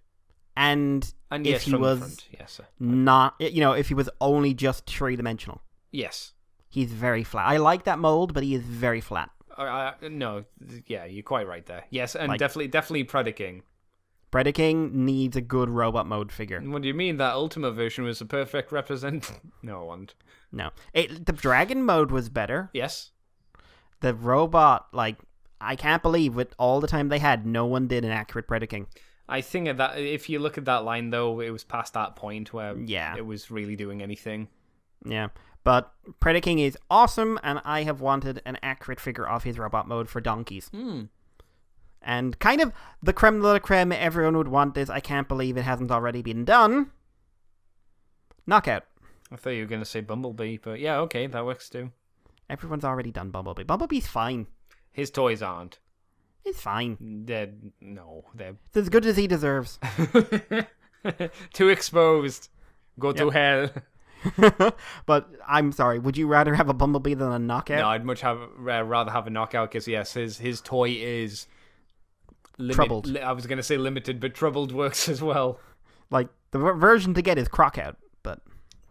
And if yes, he from was the front. Yes, not, if he was only just 3-dimensional. Yes. He's very flat. I like that mold, but he is very flat. No, yeah, you're quite right there. Yes, and definitely Predaking. Predaking needs a good robot mode figure. What do you mean? That Ultima version was a perfect No, it wasn't. No. The Dragon mode was better. Yes. The robot, I can't believe with all the time they had, no one did an accurate Predaking. I think that if you look at that line, though, it was past that point where it was really doing anything. Yeah. But Predaking is awesome, and I have wanted an accurate figure of his robot mode for donkeys. And kind of the creme de la creme everyone would want is, I can't believe it hasn't already been done. Knockout. I thought you were going to say Bumblebee, but yeah, okay, that works too. Everyone's already done Bumblebee. Bumblebee's fine. His toys aren't. It's fine. They're It's as good as he deserves. Too exposed. Go to hell. But I'm sorry, would you rather have a Bumblebee than a Knockout? No, I'd much rather have a Knockout because yes, his toy is troubled. I was going to say limited, but troubled works as well. Like the version to get is Crockout, but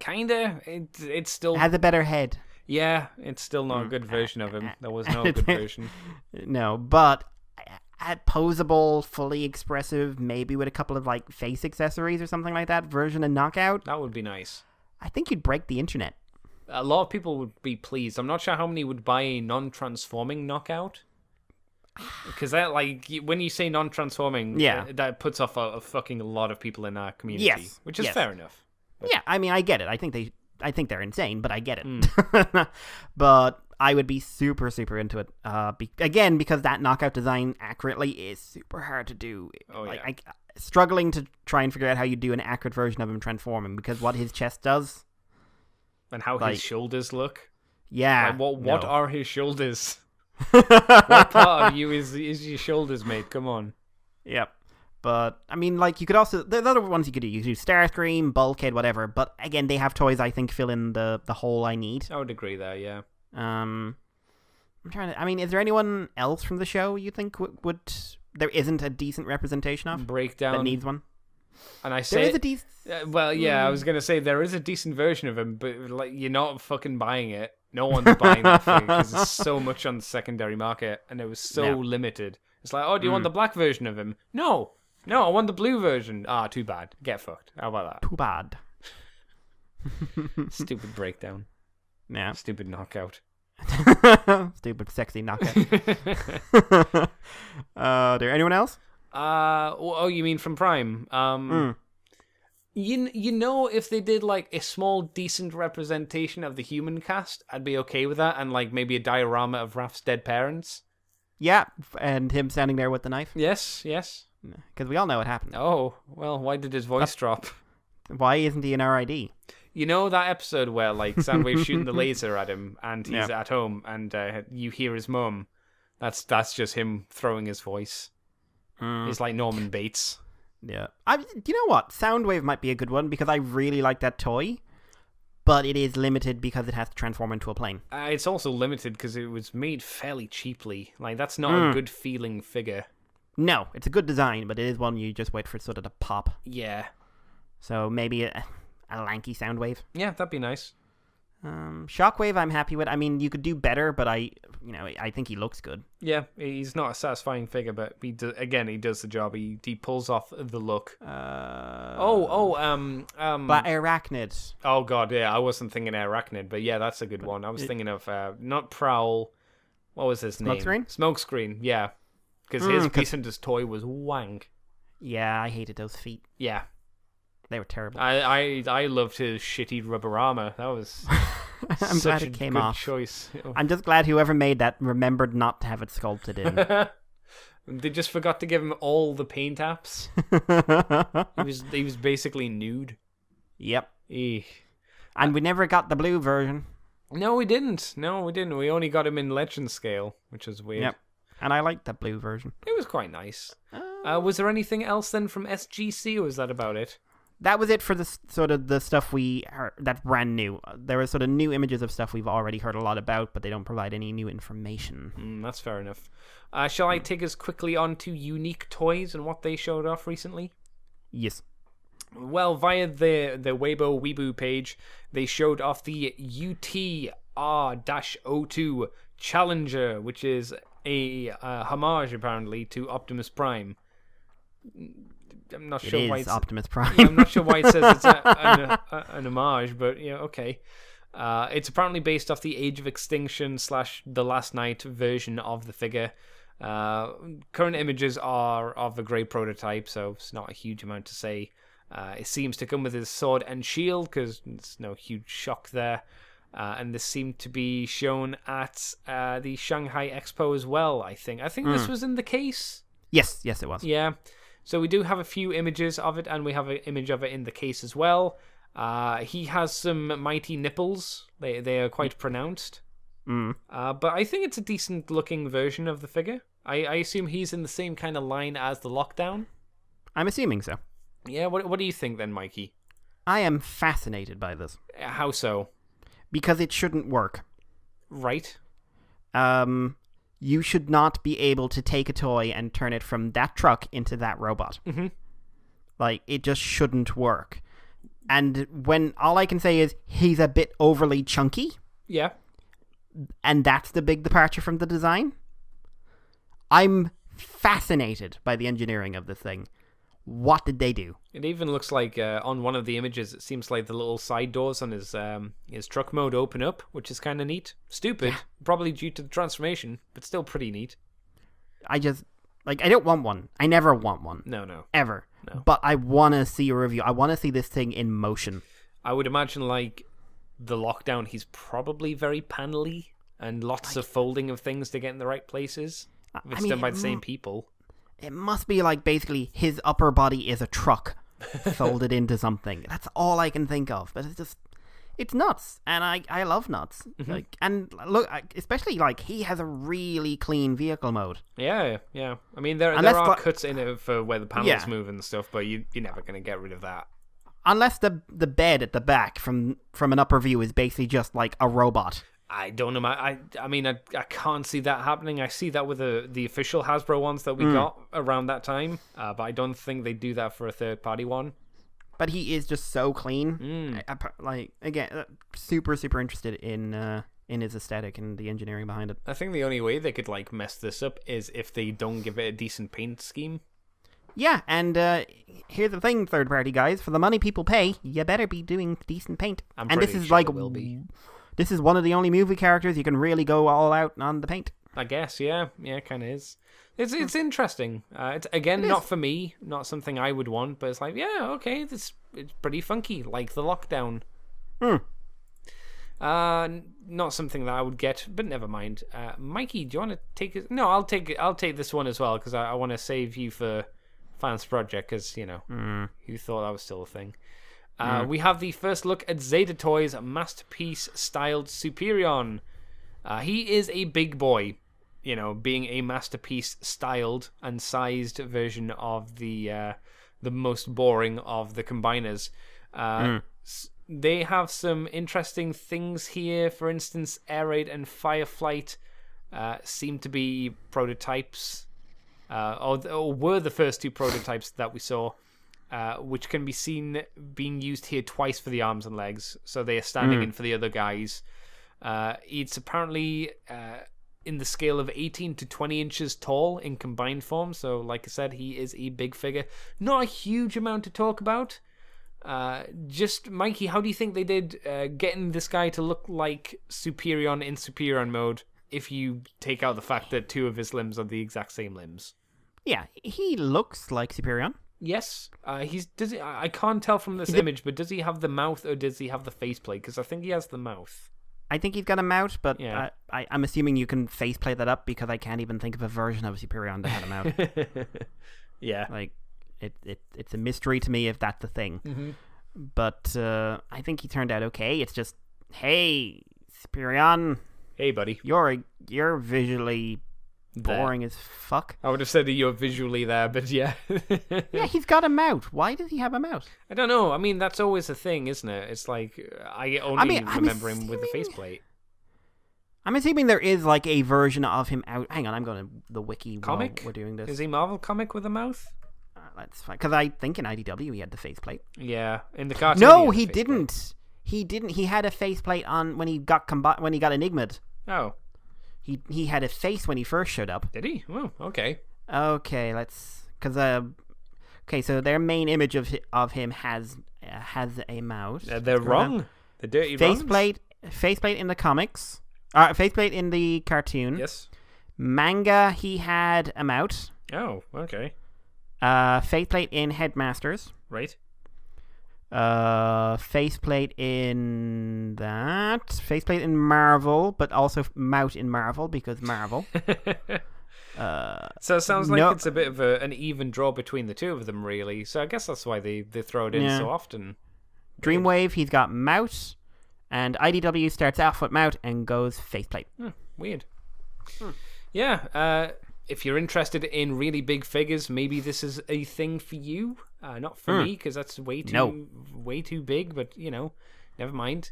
kinda it's still has a better head. Yeah, it's still not a good version of him. There was no good version. No, but posable, fully expressive, maybe with a couple of face accessories or something like that version of Knockout. That would be nice. I think you'd break the internet. A lot of people would be pleased. I'm not sure how many would buy a non-transforming Knockout. Because that, when you say non-transforming, that puts off a fucking lot of people in our community. Yes, which is fair enough. But... Yeah, I mean, I get it. I think they're insane, but I get it. But I would be super, super into it. Again, because that Knockout design accurately is super hard to do. Oh, yeah. Struggling to try and figure out how you do an accurate version of him transforming, because what his chest does and how his shoulders look. Yeah. What are his shoulders? What part of you is your shoulders, mate? Come on. Yep. But I mean, you could also, there's other ones you could do. You could do Starscream, Bulkhead, whatever. But again, they have toys I think fill in the hole I need. I would agree there. Yeah. I'm trying to. I mean, is there anyone else from the show you think would there isn't a decent representation of? Breakdown that needs one. And I say there is a decent. I was gonna say there is a decent version of him, but you're not fucking buying it. No one's buying that thing because there's so much on the secondary market, and it was so limited. It's like, oh, do you want the black version of him? No, I want the blue version. Ah, too bad. Get fucked. How about that? Too bad. Stupid breakdown. Yeah. Stupid Knockout. Stupid sexy Knockout. There anyone else? Oh, you mean from Prime? You know, if they did a small decent representation of the human cast, I'd be okay with that, and maybe a diorama of Raph's dead parents. Yeah, and him standing there with the knife. Yes. Because we all know what happened. Oh, well, why did his voice drop? Why isn't he an RID? You know that episode where Soundwave's shooting the laser at him, and he's at home, and you hear his mum? That's just him throwing his voice. It's like Norman Bates. Yeah. You know what? Soundwave might be a good one because I really like that toy, but it is limited because it has to transform into a plane. It's also limited because it was made fairly cheaply. That's not a good feeling figure. No, it's a good design, but it is one you just wait for sort of to pop. Yeah. So maybe a lanky Soundwave. Yeah, that'd be nice. Shockwave I'm happy with. I mean, you could do better, but I think he looks good. Yeah, he's not a satisfying figure, but he does the job. He pulls off the look. Arachnid. Oh god, yeah, I wasn't thinking Arachnid, but yeah, that's a good one. I was thinking of not Prowl. What was his name? Smokescreen. Yeah, because his piece in his toy was wank. Yeah, I hated those feet. Yeah. They were terrible. I loved his shitty rubber armor. That was I'm glad it came off. Choice. I'm just glad whoever made that remembered not to have it sculpted in. They just forgot to give him all the paint apps. He was basically nude. Yep. Eek. And we never got the blue version. No, we didn't. We only got him in legend scale, which was weird. Yep. And I liked the blue version. It was quite nice. Was there anything else then from SGC, or was that about it? That was it for the sort of the stuff we heard that's brand new. There were sort of new images of stuff we've already heard a lot about, but they don't provide any new information. That's fair enough. Shall I take us quickly on to unique toys and what they showed off recently? Yes. Well, via the Weibo Weeboo page, they showed off the UTR-02 Challenger, which is a homage, apparently, to Optimus Prime. I'm not sure why it's Optimus Prime. I'm not sure why it says it's an homage, but yeah, okay. It's apparently based off the Age of Extinction / The Last Night version of the figure. Current images are of a grey prototype, so it's not a huge amount to say. It seems to come with his sword and shield, because there's no huge shock there. And this seemed to be shown at the Shanghai Expo as well, I think. I think this was in the case. Yes, it was. Yeah. So we do have a few images of it, and we have an image of it in the case as well. He has some mighty nipples. They are quite pronounced. But I think it's a decent-looking version of the figure. I assume he's in the same kind of line as the Lockdown. I'm assuming so. Yeah, what do you think then, Mikey? I am fascinated by this. How so? Because it shouldn't work. Right. You should not be able to take a toy and turn it from that truck into that robot. Mm-hmm. Like, it just shouldn't work. And when all I can say is he's a bit overly chunky. Yeah. And that's the big departure from the design. I'm fascinated by the engineering of this thing. What did they do? It even looks like on one of the images, it seems like the little side doors on his truck mode open up, which is kind of neat. Stupid, probably due to the transformation, but still pretty neat. I don't want one. I never want one. No. Ever. No. But I want to see a review. I want to see this thing in motion. I would imagine, like, the Lockdown, he's probably very panelly and lots of folding of things to get in the right places. If it's done by the same people. It must be like basically his upper body is a truck folded into something. That's all I can think of. But it's nuts, and I love nuts. Mm-hmm. Like, and look, especially like he has a really clean vehicle mode. Yeah. I mean, there are cuts in it for where the panels move and stuff, but you're never going to get rid of that. Unless the bed at the back from an upper view is basically just like a robot. I don't know. I mean, I can't see that happening. I see that with the official Hasbro ones that we got around that time, but I don't think they do that for a third-party one. But he is just so clean. Like, again, super, super interested in his aesthetic and the engineering behind it. I think the only way they could like mess this up is if they don't give it a decent paint scheme. Yeah, and here's the thing, third-party guys: for the money people pay, you better be doing decent paint. I'm and pretty this is sure like it will be. This is one of the only movie characters you can really go all out on the paint. I guess, yeah, it kind of is. It's interesting. It's not for me, not something I would want, but it's like, yeah, okay, it's pretty funky, like the Lockdown. Not something that I would get, but never mind. Mikey, do you want to take it? No, I'll take this one as well, because I want to save you for Fans Project, because you thought that was still a thing. We have the first look at Zeta Toys' Masterpiece styled Superion. He is a big boy, being a Masterpiece styled and sized version of the most boring of the combiners. They have some interesting things here. For instance, Air Raid and Fireflight seem to be prototypes, or were the first two prototypes that we saw. Which can be seen being used here twice for the arms and legs, so they are standing in for the other guys. It's apparently in the scale of 18 to 20 inches tall in combined form, so like I said, he is a big figure. Not a huge amount to talk about. Just, Mikey, how do you think they did getting this guy to look like Superion in Superion mode, if you take out the fact that two of his limbs are the exact same limbs? Yeah, he looks like Superion. Yes, I can't tell from this image, but does he have the mouth or does he have the faceplate? Because I think he has the mouth. I think he's got a mount, but Yeah. I'm assuming you can faceplate that up because I can't even think of a version of Superion that had a mount. Yeah. Like, it's a mystery to me if that's a thing. Mm-hmm. But I think he turned out okay. It's just, hey, Superion, Hey, buddy. you're visually boring as fuck. I would have said that you're visually there, but yeah. Yeah, he's got a mount. Why does he have a mount? I don't know. I mean, that's always a thing, isn't it? It's like, I only remember him with the faceplate. I'm assuming there is like a version of him out. Hang on, I'm going to the wiki Comic? while we're doing this. Is he Marvel comic with a mouth? That's fine. Because I think in IDW he had the faceplate. Yeah, in the cartoon. No, he he didn't. He didn't. He had a faceplate on when he got Enigma'd. Oh. He had a face when he first showed up. Did he? Oh, okay. Okay, so their main image of him has a mouth. They're wrong. The dirty faceplate in the comics. Faceplate in the cartoon. Yes. Manga, he had a mouth. Oh, okay. Faceplate in Headmasters. Right. Faceplate in that. Faceplate in Marvel, but also mouth in Marvel because Marvel. So it sounds like it's a bit of an even draw between the two of them, really. So I guess that's why they throw it in so often. Dreamwave, he's got mouth, and IDW starts off with mouth and goes faceplate. Weird. Yeah, if you're interested in really big figures, maybe this is a thing for you. Not for me, because that's way too big, but, never mind.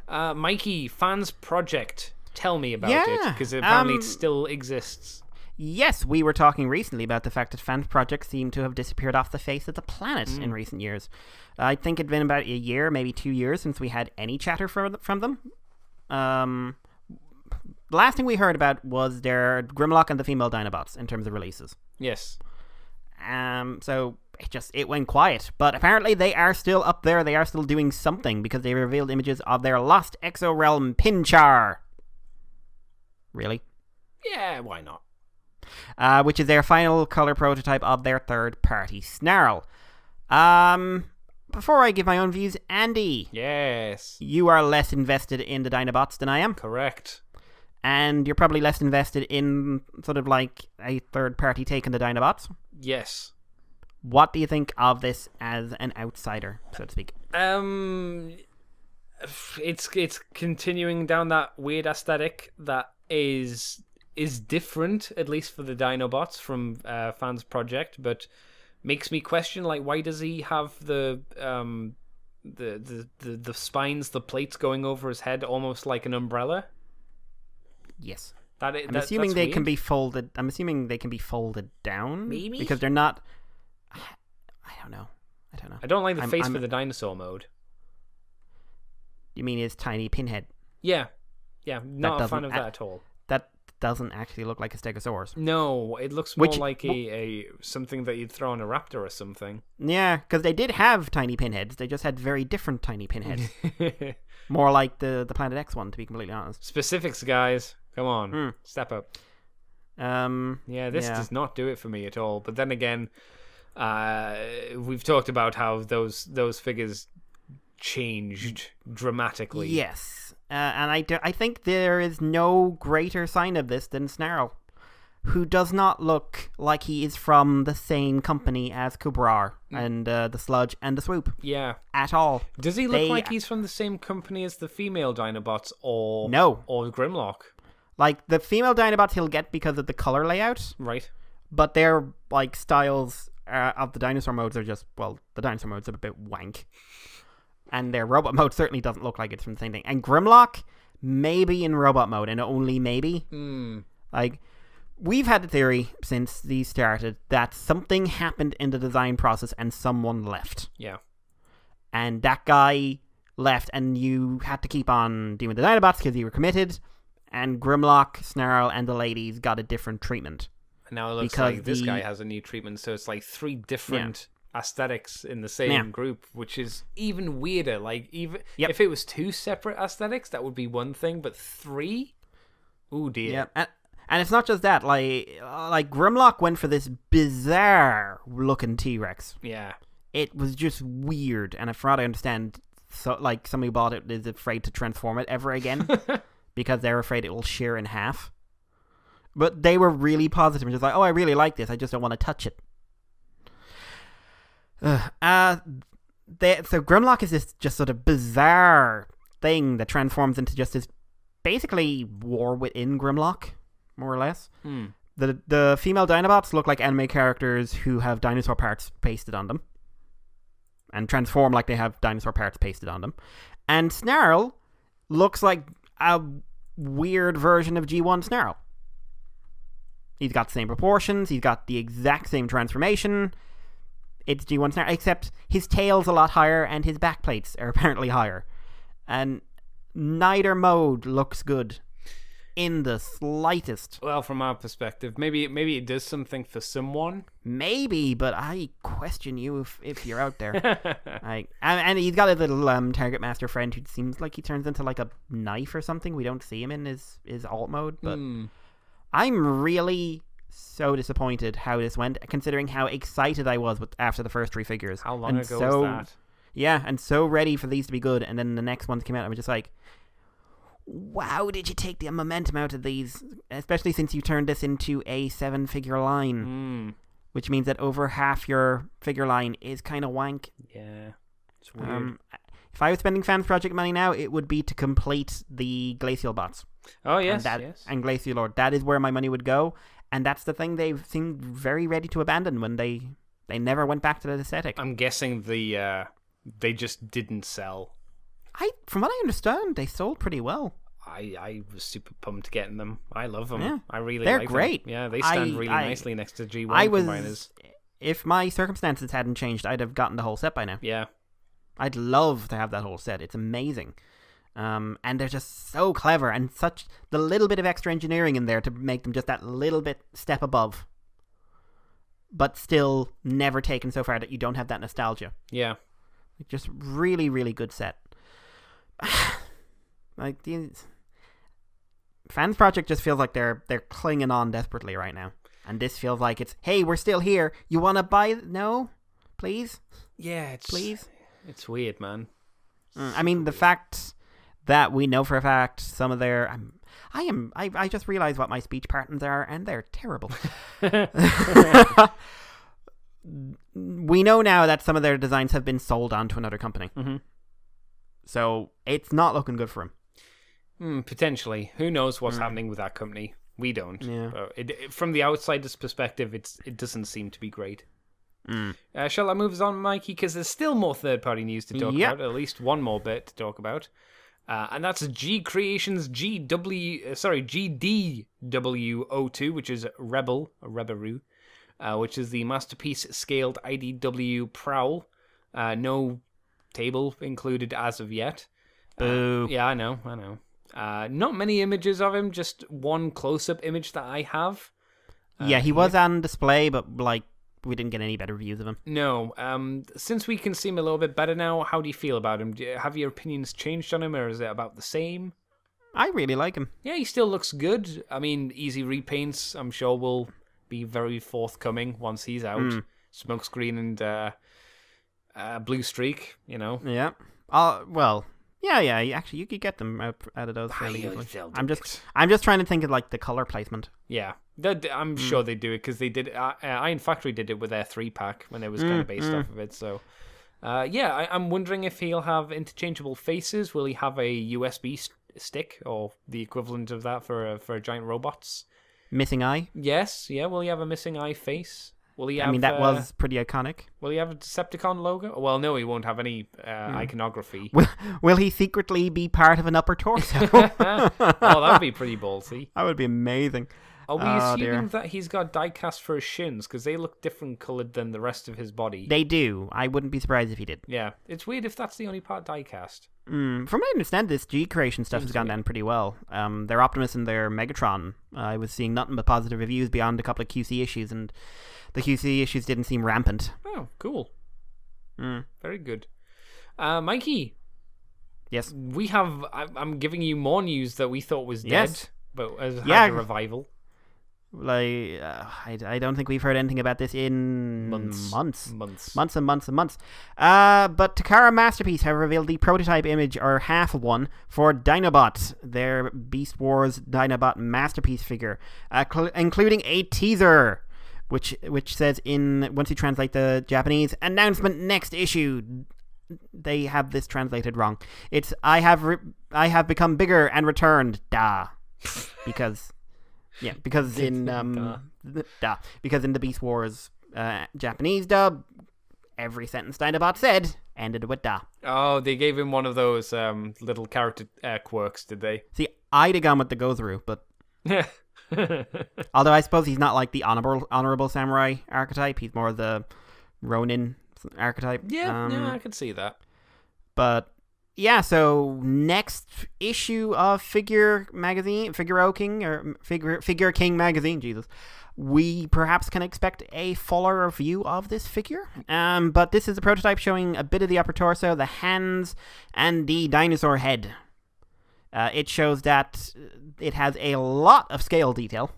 Mikey, Fans Project. Tell me about it, because apparently it still exists. Yes, we were talking recently about the fact that Fans Project seem to have disappeared off the face of the planet in recent years. I think it'd been about a year, maybe 2 years, since we had any chatter from them. The last thing we heard about was their Grimlock and the female Dinobots in terms of releases. Yes. So it went quiet, but apparently they are still up there. They are still doing something because they revealed images of their lost Exo-Realm Pinchar. Really? Yeah, why not? Which is their final color prototype of their third-party Snarl. Before I give my own views, Andy. Yes. You are less invested in the Dinobots than I am. Correct. And you're probably less invested in sort of like a third-party take on the Dinobots. Yes. What do you think of this as an outsider, so to speak? It's continuing down that weird aesthetic that is different, at least for the Dinobots from Fans Project, but makes me question, like, why does he have the spines, the plates going over his head, almost like an umbrella? Yes. I'm assuming they can be folded. I'm assuming they can be folded down. Maybe because they're not. I don't know. I don't like the face for the dinosaur mode. You mean his tiny pinhead? Yeah. Not a fan of that at all. That doesn't actually look like a Stegosaurus. No, it looks more like a something that you'd throw on a raptor or something. Yeah, because they did have tiny pinheads. They just had very different tiny pinheads. More like the Planet X one, to be completely honest. Specifics, guys. Come on, step up. This Yeah. does not do it for me at all. But then again, we've talked about how those figures changed dramatically. Yes, and I think there is no greater sign of this than Snarl, who does not look like he is from the same company as Kubrar and the Sludge and the Swoop. Yeah, at all. Does he look like he's from the same company as the female Dinobots or Grimlock? Like, the female Dinobots he'll get because of the color layout. Right. But their, like, styles of the dinosaur modes are just, well, the dinosaur modes are a bit wank. And their robot mode certainly doesn't look like it's from the same thing. And Grimlock, maybe in robot mode, and only maybe. Like, we've had the theory since these started that something happened in the design process and someone left. Yeah. And that guy left, and you had to keep on doing the Dinobots because you were committed. And Grimlock, Snarl, and the ladies got a different treatment. And now it looks like this guy has a new treatment, so it's like 3 different aesthetics in the same group, which is even weirder. Like, even if it was 2 separate aesthetics, that would be one thing, but 3? Ooh, dear. Yeah, and it's not just that. Like Grimlock went for this bizarre looking T-Rex. Yeah. It was just weird, and from what I understand, so like somebody who bought it is afraid to transform it ever again because they're afraid it will shear in half. But they were really positive and just like, oh, I really like this. I just don't want to touch it. So Grimlock is this just sort of bizarre thing that transforms into just this basically war within Grimlock, more or less. The female Dinobots look like anime characters who have dinosaur parts pasted on them. And transform like they have dinosaur parts pasted on them. And Snarl looks like a weird version of G1 Snarl. He's got the same proportions, he's got the exact same transformation. It's G1 Snarl, except his tail's a lot higher and his back plates are apparently higher. And neither mode looks good in the slightest. Well, from our perspective, maybe it does something for someone. Maybe, but I question you if you're out there. And he's got a little Target Master friend who seems like he turns into like a knife or something. We don't see him in his alt mode, but I'm really so disappointed how this went, considering how excited I was after the first 3 figures. How long ago was that? Yeah, and so ready for these to be good, and then the next ones came out, I was just like, wow, did you take the momentum out of these? Especially since you turned this into a 7-figure line, which means that over half your figure line is kind of wank. Yeah, it's weird. If I was spending Fans Project money now, it would be to complete the Glacial Bots. Oh, yes, yes. And Glacial Lord. That is where my money would go, and that's the thing they've seemed very ready to abandon when they never went back to that aesthetic. I'm guessing they just didn't sell. From what I understand, they sold pretty well. I was super pumped getting them. I love them. Yeah. I really They're like great. them. Yeah, they stand really nicely next to G1 combiners. If my circumstances hadn't changed, I'd have gotten the whole set by now. Yeah. I'd love to have that whole set. It's amazing. And they're just so clever, and such the little bit of extra engineering in there to make them just that little bit step above, but still never taken so far that you don't have that nostalgia. Yeah. Just really, really good set. Like these Fans Project just feels like they're clinging on desperately right now, and this feels like it's, hey, we're still here. You want to buy? No, please. Yeah, please. It's weird, man. I mean, the fact that we know for a fact some of their I just realized what my speech patterns are, and they're terrible. We know now that some of their designs have been sold on to another company. So it's not looking good for him. Potentially. Who knows what's happening with that company? We don't. Yeah. From the outsider's perspective, it doesn't seem to be great. Shall I move on, Mikey? Because there's still more third-party news to talk about. At least one more bit to talk about. And that's G Creations GDW02, which is Rebel, which is the Masterpiece Scaled IDW Prowl. No table included as of yet. Boo. Yeah, I know. Not many images of him, just one close-up image that I have. He was on display, but like we didn't get any better views of him. No. Since we can see him a little bit better now, how do you feel about him? Have your opinions changed on him, or is it about the same? I really like him. Yeah, he still looks good. I mean, easy repaints, I'm sure, will be very forthcoming once he's out. Smokescreen and Blue Streak, you know. Yeah. Well, yeah. Actually, you could get them out of those fairly easily. I'm just trying to think of like the color placement. Yeah, I'm sure they do it because they did. IronFactory did it with their 3-pack when it was kind of based off of it. So, I'm wondering if he'll have interchangeable faces. Will he have a USB stick or the equivalent of that for giant robots? Missing eye? Yes. Yeah. Will he have a missing eye face? Will he have, I mean, that was pretty iconic. Will he have a Decepticon logo? Well, no, he won't have any iconography. Will he secretly be part of an upper torso? Oh, that would be pretty ballsy. That would be amazing. Are we assuming that he's got die-cast for his shins? Because they look different coloured than the rest of his body. They do. I wouldn't be surprised if he did. Yeah. It's weird if that's the only part die-cast. From what I understand, this G Creation stuff has gone down pretty well. Their Optimus and their Megatron, I was seeing nothing but positive reviews beyond a couple of QC issues, and the QC issues didn't seem rampant. Oh, cool. Very good. Mikey. Yes. We have... I'm giving you more news that we thought was dead, but has had a revival. Like, I don't think we've heard anything about this in months. But Takara Masterpiece have revealed the prototype image, or half of one, for Dinobot, their Beast Wars Dinobot Masterpiece figure, including a teaser, which says once you translate the Japanese, announcement next issue. They have this translated wrong. It's I have become bigger and returned. Because in because in the Beast Wars Japanese dub, every sentence Dinobot said ended with da. Oh, they gave him one of those little character quirks, did they? See, I'd have gone with the go through, but although I suppose he's not like the honorable samurai archetype. He's more the Ronin archetype. Yeah, I could see that. But yeah, so next issue of Figure King magazine, Jesus, we perhaps can expect a fuller review of this figure. But this is a prototype showing a bit of the upper torso, the hands, and the dinosaur head. It shows that it has a lot of scale detail.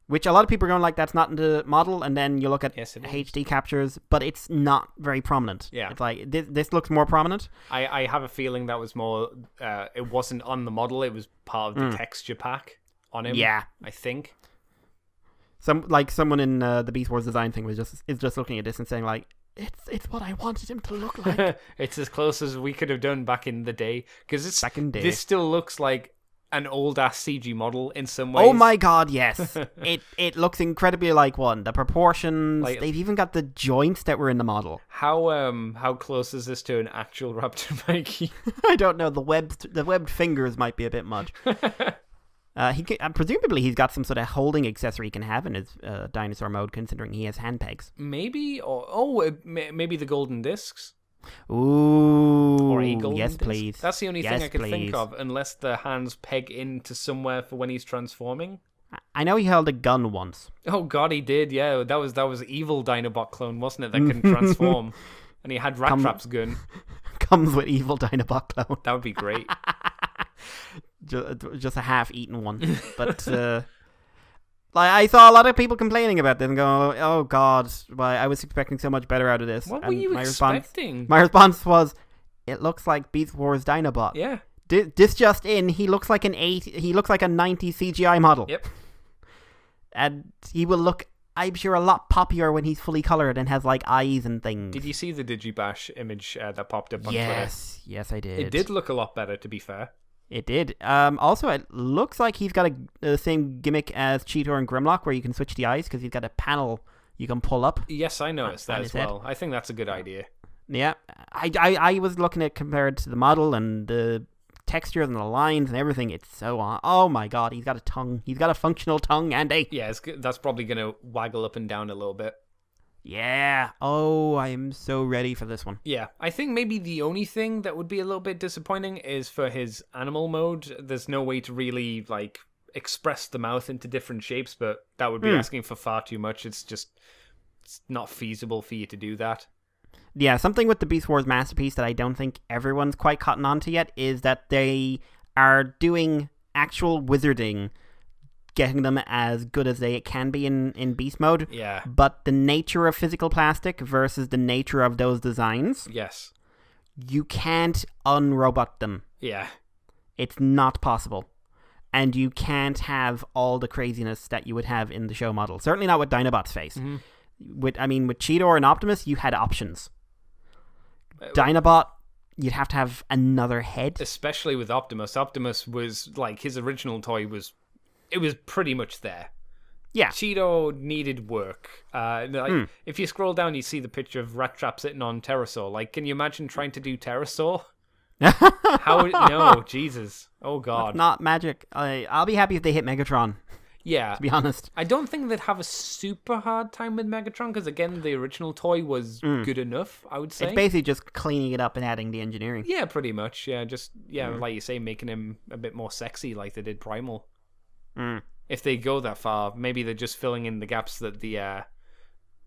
Which a lot of people are going like, that's not in the model, and then you look at HD captures, but it's not very prominent. Yeah. It's like, this looks more prominent. I have a feeling that was more, it wasn't on the model, it was part of the texture pack on him. Yeah. I think. Someone in the Beast Wars design thing is just looking at this and saying like, it's what I wanted him to look like. It's as close as we could have done back in the day. Because this still looks like an old-ass CG model in some ways. Oh my god, yes. It looks incredibly like one. The proportions, they've even got the joints that were in the model. How close is this to an actual Raptor, Mikey? I don't know. The webbed fingers might be a bit much. Presumably he's got some sort of holding accessory he can have in his dinosaur mode, considering he has hand pegs. Maybe, maybe the golden discs. Ooh, or a golden yes, disc. please. That's the only thing I could think of, unless the hands peg into somewhere for when he's transforming. I know he held a gun once. Oh god, he did. Yeah, that was evil Dinobot clone, wasn't it? That couldn't transform, and he had Rat Trap's gun. Comes with evil Dinobot clone. That would be great. Just a half-eaten one, but. I saw a lot of people complaining about this and going, oh god, I was expecting so much better out of this. What were you expecting? My response was, it looks like Beast Wars Dinobot. Yeah. This just in, he looks like a 90s CGI model. Yep. And he will look, I'm sure, a lot poppier when he's fully coloured and has like eyes and things. Did you see the Digibash image that popped up on Twitter? Yes, I did. It did look a lot better, to be fair. It did. Also, it looks like he's got the same gimmick as Cheetor and Grimlock, where you can switch the eyes because he's got a panel you can pull up. Yes, I noticed that as well. I think that's a good idea. Yeah, I was looking at compared to the model and the textures and the lines and everything. It's so on. Oh my god, he's got a tongue. He's got a functional tongue, Andy. Yeah, that's probably going to waggle up and down a little bit. Yeah. Oh, I am so ready for this one. Yeah. I think maybe the only thing that would be a little bit disappointing is for his animal mode. There's no way to really, express the mouth into different shapes, but that would be asking for far too much. It's not feasible for you to do that. Yeah, something with the Beast Wars Masterpiece that I don't think everyone's quite cotton on to yet is that they are doing actual wizarding, getting them as good as they can be in beast mode. Yeah. But the nature of physical plastic versus the nature of those designs. Yes. You can't unrobot them. Yeah. It's not possible. And you can't have all the craziness that you would have in the show model. Certainly not with Dinobot's face. Mm-hmm. With Cheetor and Optimus, you had options. Dinobot, you'd have to have another head. Especially with Optimus. Optimus was, his original toy was... It was pretty much there. Yeah. Cheetor needed work. If you scroll down, you see the picture of Rat Trap sitting on Pterosaur. Can you imagine trying to do Pterosaur? No, Jesus. Oh, God. That's not magic. I'll be happy if they hit Megatron. Yeah. To be honest. I don't think they'd have a super hard time with Megatron, because, again, the original toy was good enough, I would say. It's basically just cleaning it up and adding the engineering. Yeah, pretty much. Yeah, like you say, making him a bit more sexy like they did Primal. If they go that far, maybe they're just filling in the gaps that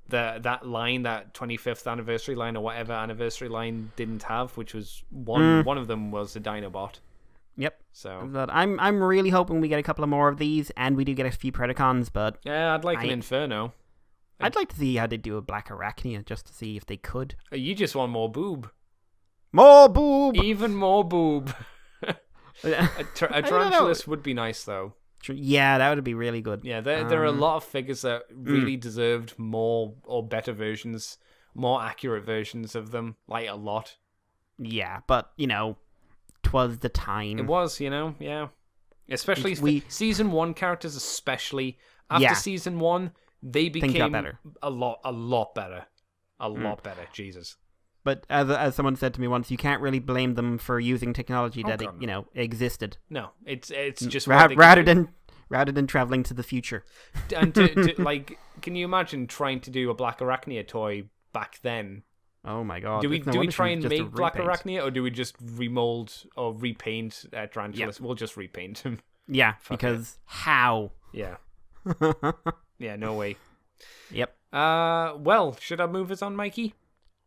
that line, that 25th anniversary line or whatever anniversary line didn't have, which was one of them was the Dinobot. Yep. So, but I'm really hoping we get a couple of more of these, and we do get a few Predacons. But yeah, I'd like an Inferno. I'd like to see how they do a Black Arachnia, just to see if they could. You just want more boob. More boob. Even more boob. A Tarantulas would be nice, though. Yeah, that would be really good. Yeah, there are a lot of figures that really deserved more or better versions, more accurate versions of them, like a lot. Yeah, but, 'twas the time. It was, yeah. Especially Season 1 characters, especially. After Season 1, they became better. a lot better. A lot better, Jesus. But as someone said to me once, you can't really blame them for using technology that existed. No, it's just rather than traveling to the future. And to like, can you imagine trying to do a Black Arachnia toy back then? Oh my god! Do we try and make Black Arachnia, or do we just remold or repaint Tarantulas? We'll just repaint him. Yeah, because how? Yeah. Yeah, no way. Yep. Well, should I move us on, Mikey?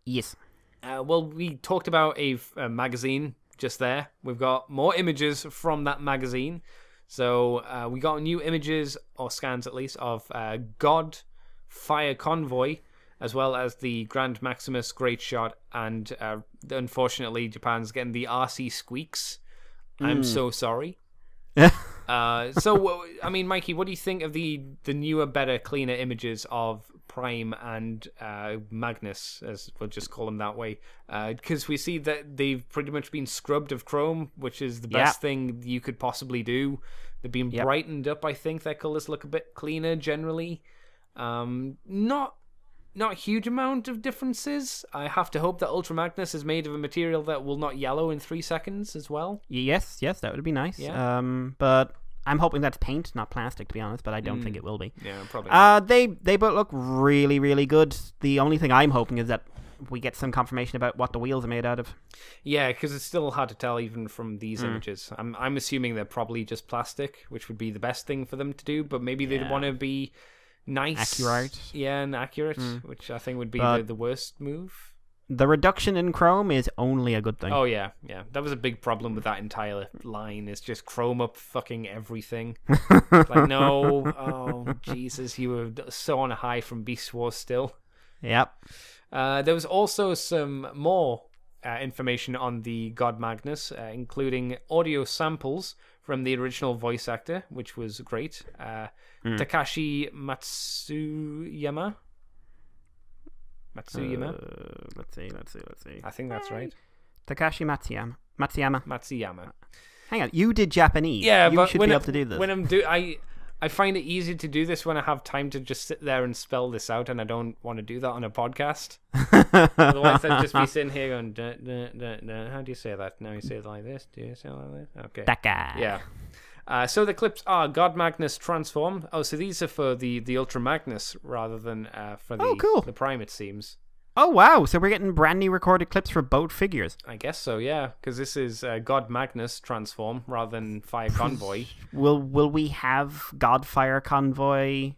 Yes. Well, we talked about a magazine just there. We've got more images from that magazine. So we got new images, or scans at least, of God Fire Convoy, as well as the Grand Maximus Great Shot, and unfortunately Japan's getting the RC Squeaks. I'm so sorry. So, I mean, Mikey, what do you think of the newer, better, cleaner images of Prime and Magnus, as we'll just call them that way? Because we see that they've pretty much been scrubbed of chrome, which is the best thing you could possibly do. They've been brightened up. I think their colors look a bit cleaner generally. Not a huge amount of differences. I have to hope that Ultra Magnus is made of a material that will not yellow in 3 seconds as well. Yes, that would be nice. Yeah. But I'm hoping that's paint, not plastic, to be honest, but I don't think it will be. Yeah, probably not. They both look really, really good. The only thing I'm hoping is that we get some confirmation about what the wheels are made out of. Yeah, because it's still hard to tell even from these images. I'm assuming they're probably just plastic, which would be the best thing for them to do, but maybe they'd want to be nice. Accurate. Yeah, and accurate, which I think would be the worst move. The reduction in chrome is only a good thing. Oh, yeah. That was a big problem with that entire line, is just chrome up fucking everything. Like, no. Oh, Jesus, you were so on a high from Beast Wars still. Yep. There was also some more information on the God Magnus, including audio samples from the original voice actor, which was great. Takashi Matsuyama. Let's see. I think that's right. Takashi Matsuyama. Hang on, you did Japanese. Yeah, you but should be able to do this. When I find it easier to do this when I have time to just sit there and spell this out, and I don't want to do that on a podcast. Otherwise, I'd just be sitting here going, duh, duh, duh, duh. How do you say that? Now you say it like this. Do you say it like this? Okay. Taka. Yeah. So the clips are God Magnus Transform. Oh, so these are for the Ultra Magnus rather than for the Prime, it seems. Oh, wow. So we're getting brand new recorded clips for both figures. I guess so, yeah. Because this is God Magnus Transform rather than Fire Convoy. Will we have God Fire Convoy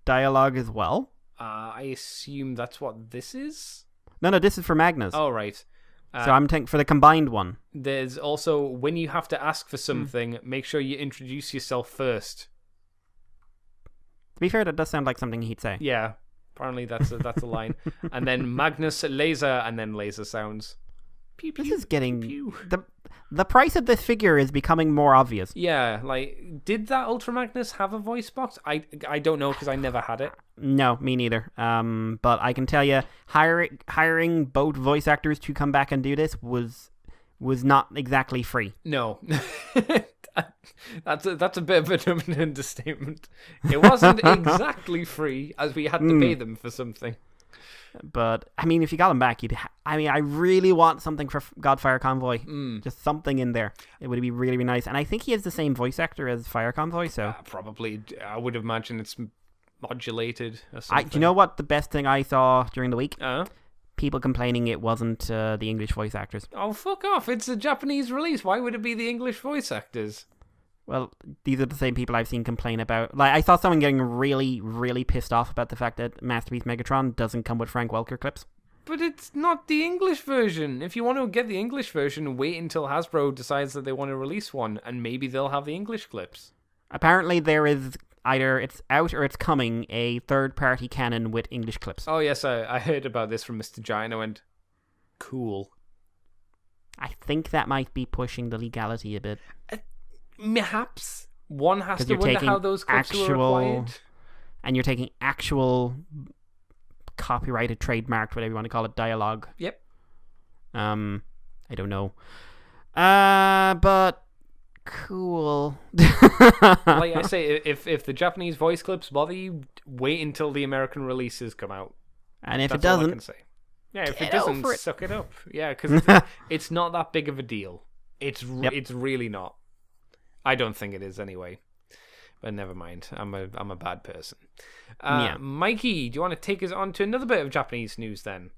dialogue as well? I assume that's what this is? No, this is for Magnus. Oh, right. So I'm thinking for the combined one. There's also, when you have to ask for something, make sure you introduce yourself first. To be fair, that does sound like something he'd say. Yeah, apparently that's a line. And then Magnus Laser, and then laser sounds. Pew, pew, this is getting... pew. The price of this figure is becoming more obvious. Yeah, like, did that Ultra Magnus have a voice box? I don't know, because I never had it. No, me neither. But I can tell you, hiring both voice actors to come back and do this was not exactly free. No. That's a bit of an understatement. It wasn't exactly free, as we had to pay them for something. But, I mean, if you got them back, I really want something for Godfire Convoy. Just something in there. It would be really, really nice. And I think he has the same voice actor as Fire Convoy, so... probably. I would imagine it's modulated or something. Do you know what the best thing I saw during the week? People complaining it wasn't the English voice actors. Oh, fuck off. It's a Japanese release. Why would it be the English voice actors? Well, these are the same people I've seen complain about. Like, I saw someone getting really, really pissed off about the fact that Masterpiece Megatron doesn't come with Frank Welker clips. But it's not the English version. If you want to get the English version, wait until Hasbro decides that they want to release one, and maybe they'll have the English clips. Apparently there is either it's out or it's coming a third-party canon with English clips. Oh yes, I heard about this from Mr. Giant. I went, cool. I think that might be pushing the legality a bit. Perhaps. One has to wonder how those clips were acquired. And you're taking actual copyrighted, trademarked, whatever you want to call it, dialogue. Yep. I don't know. But cool. Like I say, if the Japanese voice clips bother you, wait until the American releases come out. And if That's it doesn't, all I can say. Yeah, if it doesn't, suck it up. Yeah, because it's not that big of a deal. It's really not. I don't think it is anyway. But never mind. I'm a bad person. Mikey, do you want to take us on to another bit of Japanese news then?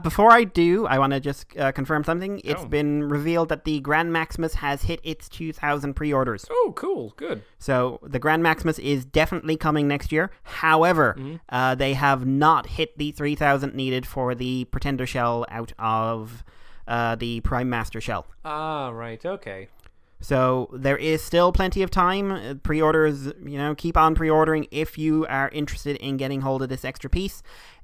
Before I do, I want to just confirm something. It's been revealed that the Grand Maximus has hit its 2,000 pre-orders. Oh, cool. Good. So the Grand Maximus is definitely coming next year. However, they have not hit the 3,000 needed for the Pretender shell out of the Prime Master shell. Ah, right. Okay. So there is still plenty of time. Pre-orders, keep on pre-ordering if you are interested in getting hold of this extra piece.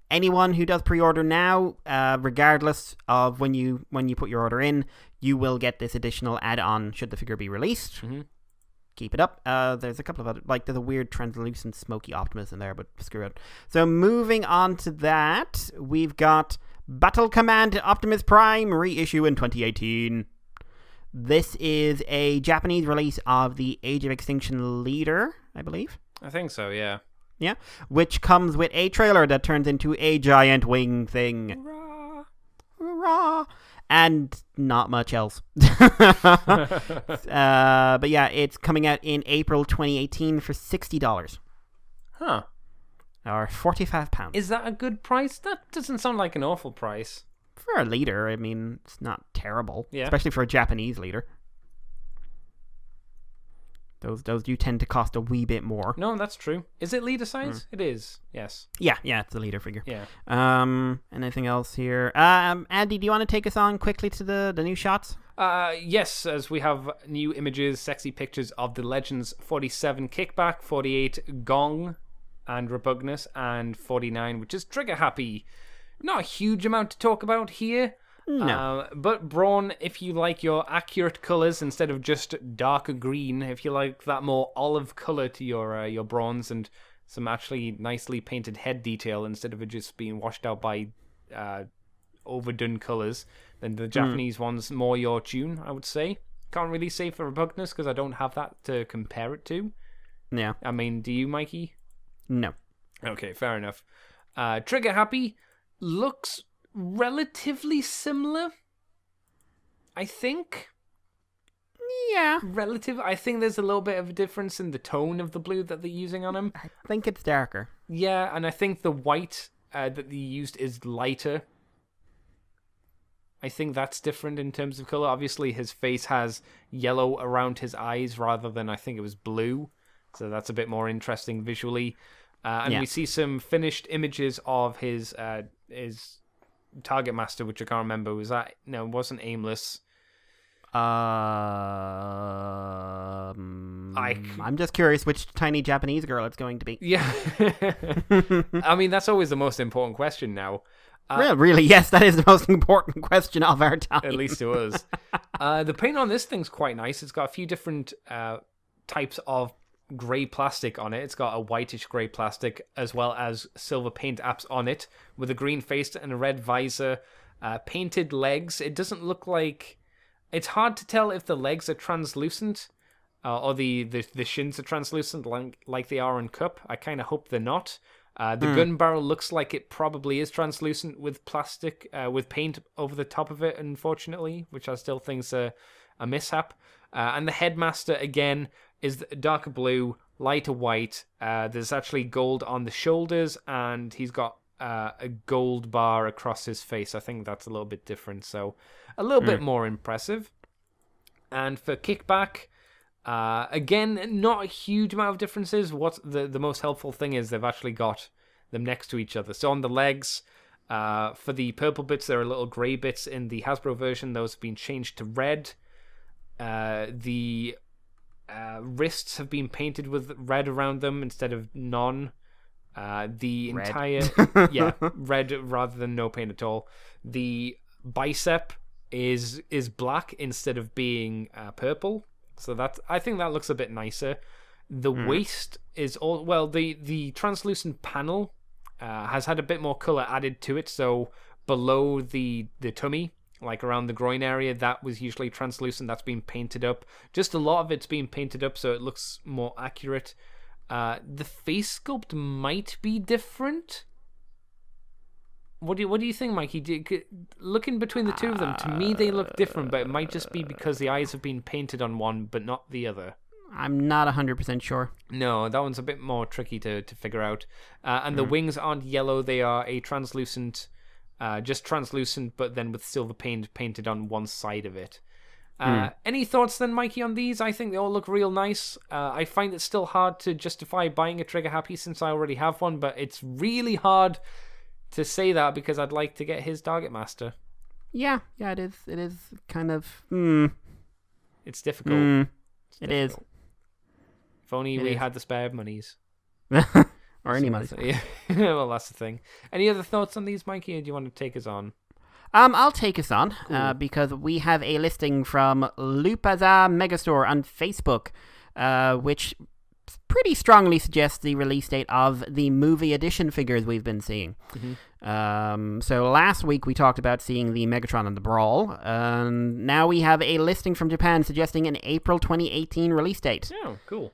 Anyone who does pre-order now, regardless of when you put your order in, you will get this additional add-on should the figure be released. Mm-hmm. Keep it up. There's a couple of other, there's a weird translucent smoky Optimus in there, but screw it. So moving on to that, we've got Battle Command Optimus Prime reissue in 2018. This is a Japanese release of the Age of Extinction Leader, I believe. I think so, yeah. Yeah, which comes with a trailer that turns into a giant wing thing. Hurrah! Hurrah! And not much else. But yeah, it's coming out in April 2018 for $60. Huh. Or £45. Is that a good price? That doesn't sound like an awful price. For a leader, I mean, it's not terrible. Yeah. Especially for a Japanese leader. Those do tend to cost a wee bit more. No, that's true. Is it leader size? It is, yes. Yeah, it's a leader figure. Yeah. Anything else here? Andy, do you want to take us on quickly to the new shots? Yes, as we have new images, sexy pictures of the Legends 47 Kickback, 48 Gong and Repugnus, and 49, which is Trigger Happy. Not a huge amount to talk about here. No. But Brawn, if you like your accurate colours instead of just darker green, if you like that more olive colour to your bronze and some actually nicely painted head detail instead of it just being washed out by overdone colours, then the Japanese one's more your tune, I would say. Can't really say for Repugnus because I don't have that to compare it to. Yeah. I mean, do you, Mikey? No. Okay, fair enough. Trigger Happy looks relatively similar, I think. Yeah. I think there's a little bit of a difference in the tone of the blue that they're using on him. I think it's darker. Yeah, and I think the white that they used is lighter. I think that's different in terms of color. Obviously, his face has yellow around his eyes rather than I think it was blue. So that's a bit more interesting visually. And we see some finished images of his Target Master, which I can't remember. Was that? No, it wasn't Aimless. I'm just curious which tiny Japanese girl it's going to be. Yeah. I mean, that's always the most important question now. Really, yes, that is the most important question of our time. At least it was. The paint on this thing's quite nice. It's got a few different types of grey plastic on it. It's got a whitish grey plastic as well as silver paint apps on it with a green face and a red visor, painted legs. It doesn't look like... It's hard to tell if the legs are translucent or the shins are translucent like they are in Cup. I kind of hope they're not. The gun barrel looks like it probably is translucent with plastic, with paint over the top of it, unfortunately, which I still think's a mishap. And the headmaster, again, is darker blue, lighter white. There's actually gold on the shoulders, and he's got a gold bar across his face. I think that's a little bit different, so a little bit more impressive. And for Kickback, again, not a huge amount of differences. What the most helpful thing is they've actually got them next to each other. So on the legs, For the purple bits, there are little grey bits in the Hasbro version. Those have been changed to red. The wrists have been painted with red around them instead of none. The Red. entire red rather than no paint at all. The bicep is black instead of being purple, so I think that looks a bit nicer. The waist is the translucent panel has had a bit more color added to it. So below the tummy, like around the groin area, that was usually translucent. That's been painted up. Just a lot of it's been painted up, so it looks more accurate. The face sculpt might be different. What do you think, Mikey? Looking between the two of them, to me they look different, but it might just be because the eyes have been painted on one but not the other. I'm not 100% sure. No, that one's a bit more tricky to figure out. And the wings aren't yellow; they are a translucent, just translucent, but then with silver paint painted on one side of it. Any thoughts then, Mikey, on these? I think they all look real nice. I find it still hard to justify buying a Trigger Happy since I already have one, but it's really hard to say that because I'd like to get his Target Master. Yeah, it is. It is kind of. It's difficult. It is. If only we had the spare monies. Or any money. Yeah. Well, that's the thing. Any other thoughts on these, Mikey, or do you want to take us on? I'll take us on, Cool. because we have a listing from Lupaza Megastore on Facebook, which pretty strongly suggests the release date of the movie edition figures we've been seeing. So last week we talked about seeing the Megatron and the Brawl, and now we have a listing from Japan suggesting an April 2018 release date. Oh, cool.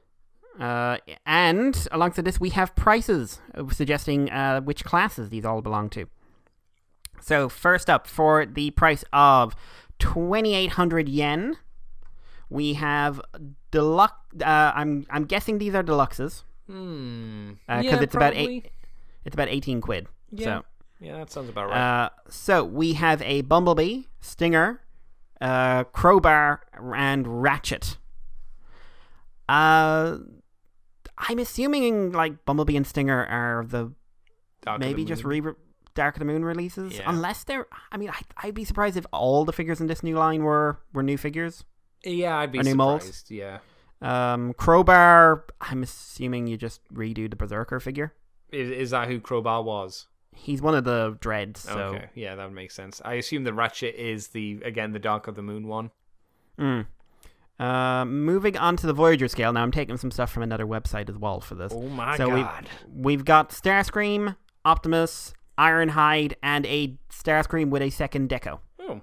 And alongside this we have prices suggesting which classes these all belong to. So first up, for the price of 2,800 yen, we have deluxe. I'm guessing these are deluxes. Because it's probably. about 18 quid. Yeah. Yeah, that sounds about right. So we have a Bumblebee, Stinger, Crowbar, and Ratchet. I'm assuming like Bumblebee and Stinger are the Dark of maybe the just Moon. Dark of the Moon releases, Yeah. unless they're. I mean, I'd be surprised if all the figures in this new line were new figures. Yeah, I'd be Or new surprised. molds. Yeah. Crowbar, I'm assuming you just redo the Berserker figure. Is that who Crowbar was? He's one of the Dreads, so. Okay, yeah, that would make sense. I assume the Ratchet is the Dark of the Moon one. Moving on to the Voyager scale. Now I'm taking some stuff from another website as well for this. Oh my so god. We've got Starscream, Optimus, Ironhide, and a Starscream with a second deco. Oh.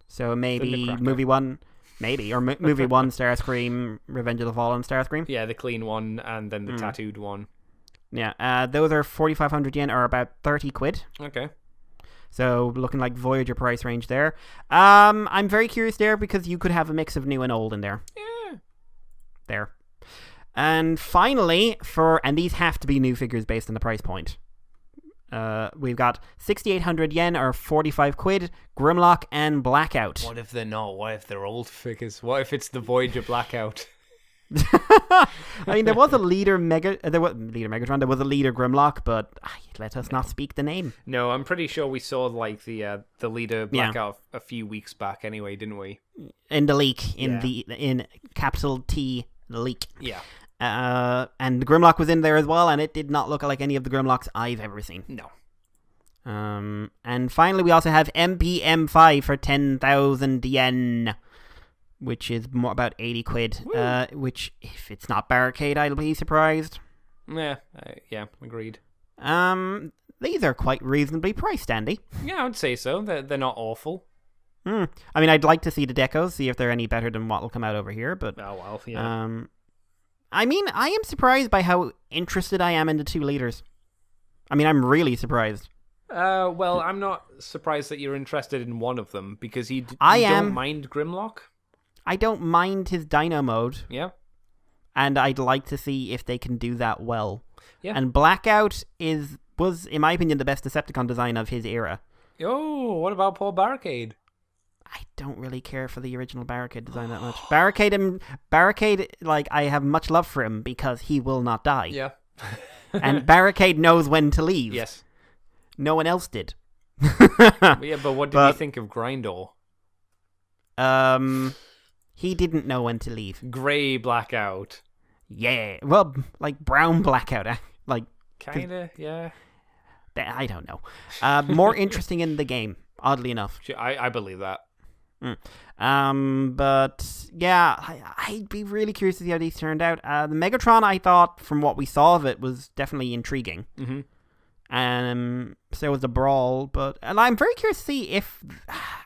So maybe Thundercracker. movie one, movie one Starscream, Revenge of the Fallen Starscream. Yeah, the clean one and then the tattooed one. Yeah, those are 4,500 yen, or about 30 quid. Okay. So looking like Voyager price range there. I'm very curious there because you could have a mix of new and old in there. Yeah. There. And finally, and these have to be new figures based on the price point. We've got 6,800 yen, or 45 quid, Grimlock and Blackout. What if they're not? What if they're old figures? What if it's the Voyager Blackout? I mean, there was a leader Megatron, there was a leader Grimlock, but let us not speak the name. No, I'm pretty sure we saw like the leader Blackout a few weeks back anyway, didn't we? In the leak, in capital T leak. Yeah. And the Grimlock was in there as well, and it did not look like any of the Grimlocks I've ever seen. No. And finally, we also have MPM5 for 10,000 yen, which is more about 80 quid. Which, if it's not Barricade, I'll be surprised. Yeah, agreed. These are quite reasonably priced, Andy. Yeah, I would say so. They're not awful. I mean, I'd like to see the decos, see if they're any better than what will come out over here, but... Oh, well, yeah. I mean, I am surprised by how interested I am in the 2 leaders. I mean, I'm really surprised. Well, I'm not surprised that you're interested in one of them, because you don't mind Grimlock? I don't mind his Dino mode. Yeah. And I'd like to see if they can do that well. Yeah. And Blackout was, in my opinion, the best Decepticon design of his era. Oh, what about Paul Barricade? I don't really care for the original Barricade design that much. Barricade, like, I have much love for him because he will not die. Yeah. And Barricade knows when to leave. Yes. No one else did. Yeah, but what did you think of Grindor? He didn't know when to leave. Grey blackout. Yeah, well, like brown blackout. Like kinda, yeah. I don't know. More interesting in the game, oddly enough. I believe that. But yeah, I'd be really curious to see how these turned out. The Megatron, I thought, from what we saw of it, was definitely intriguing. So was the Brawl, and I'm very curious to see if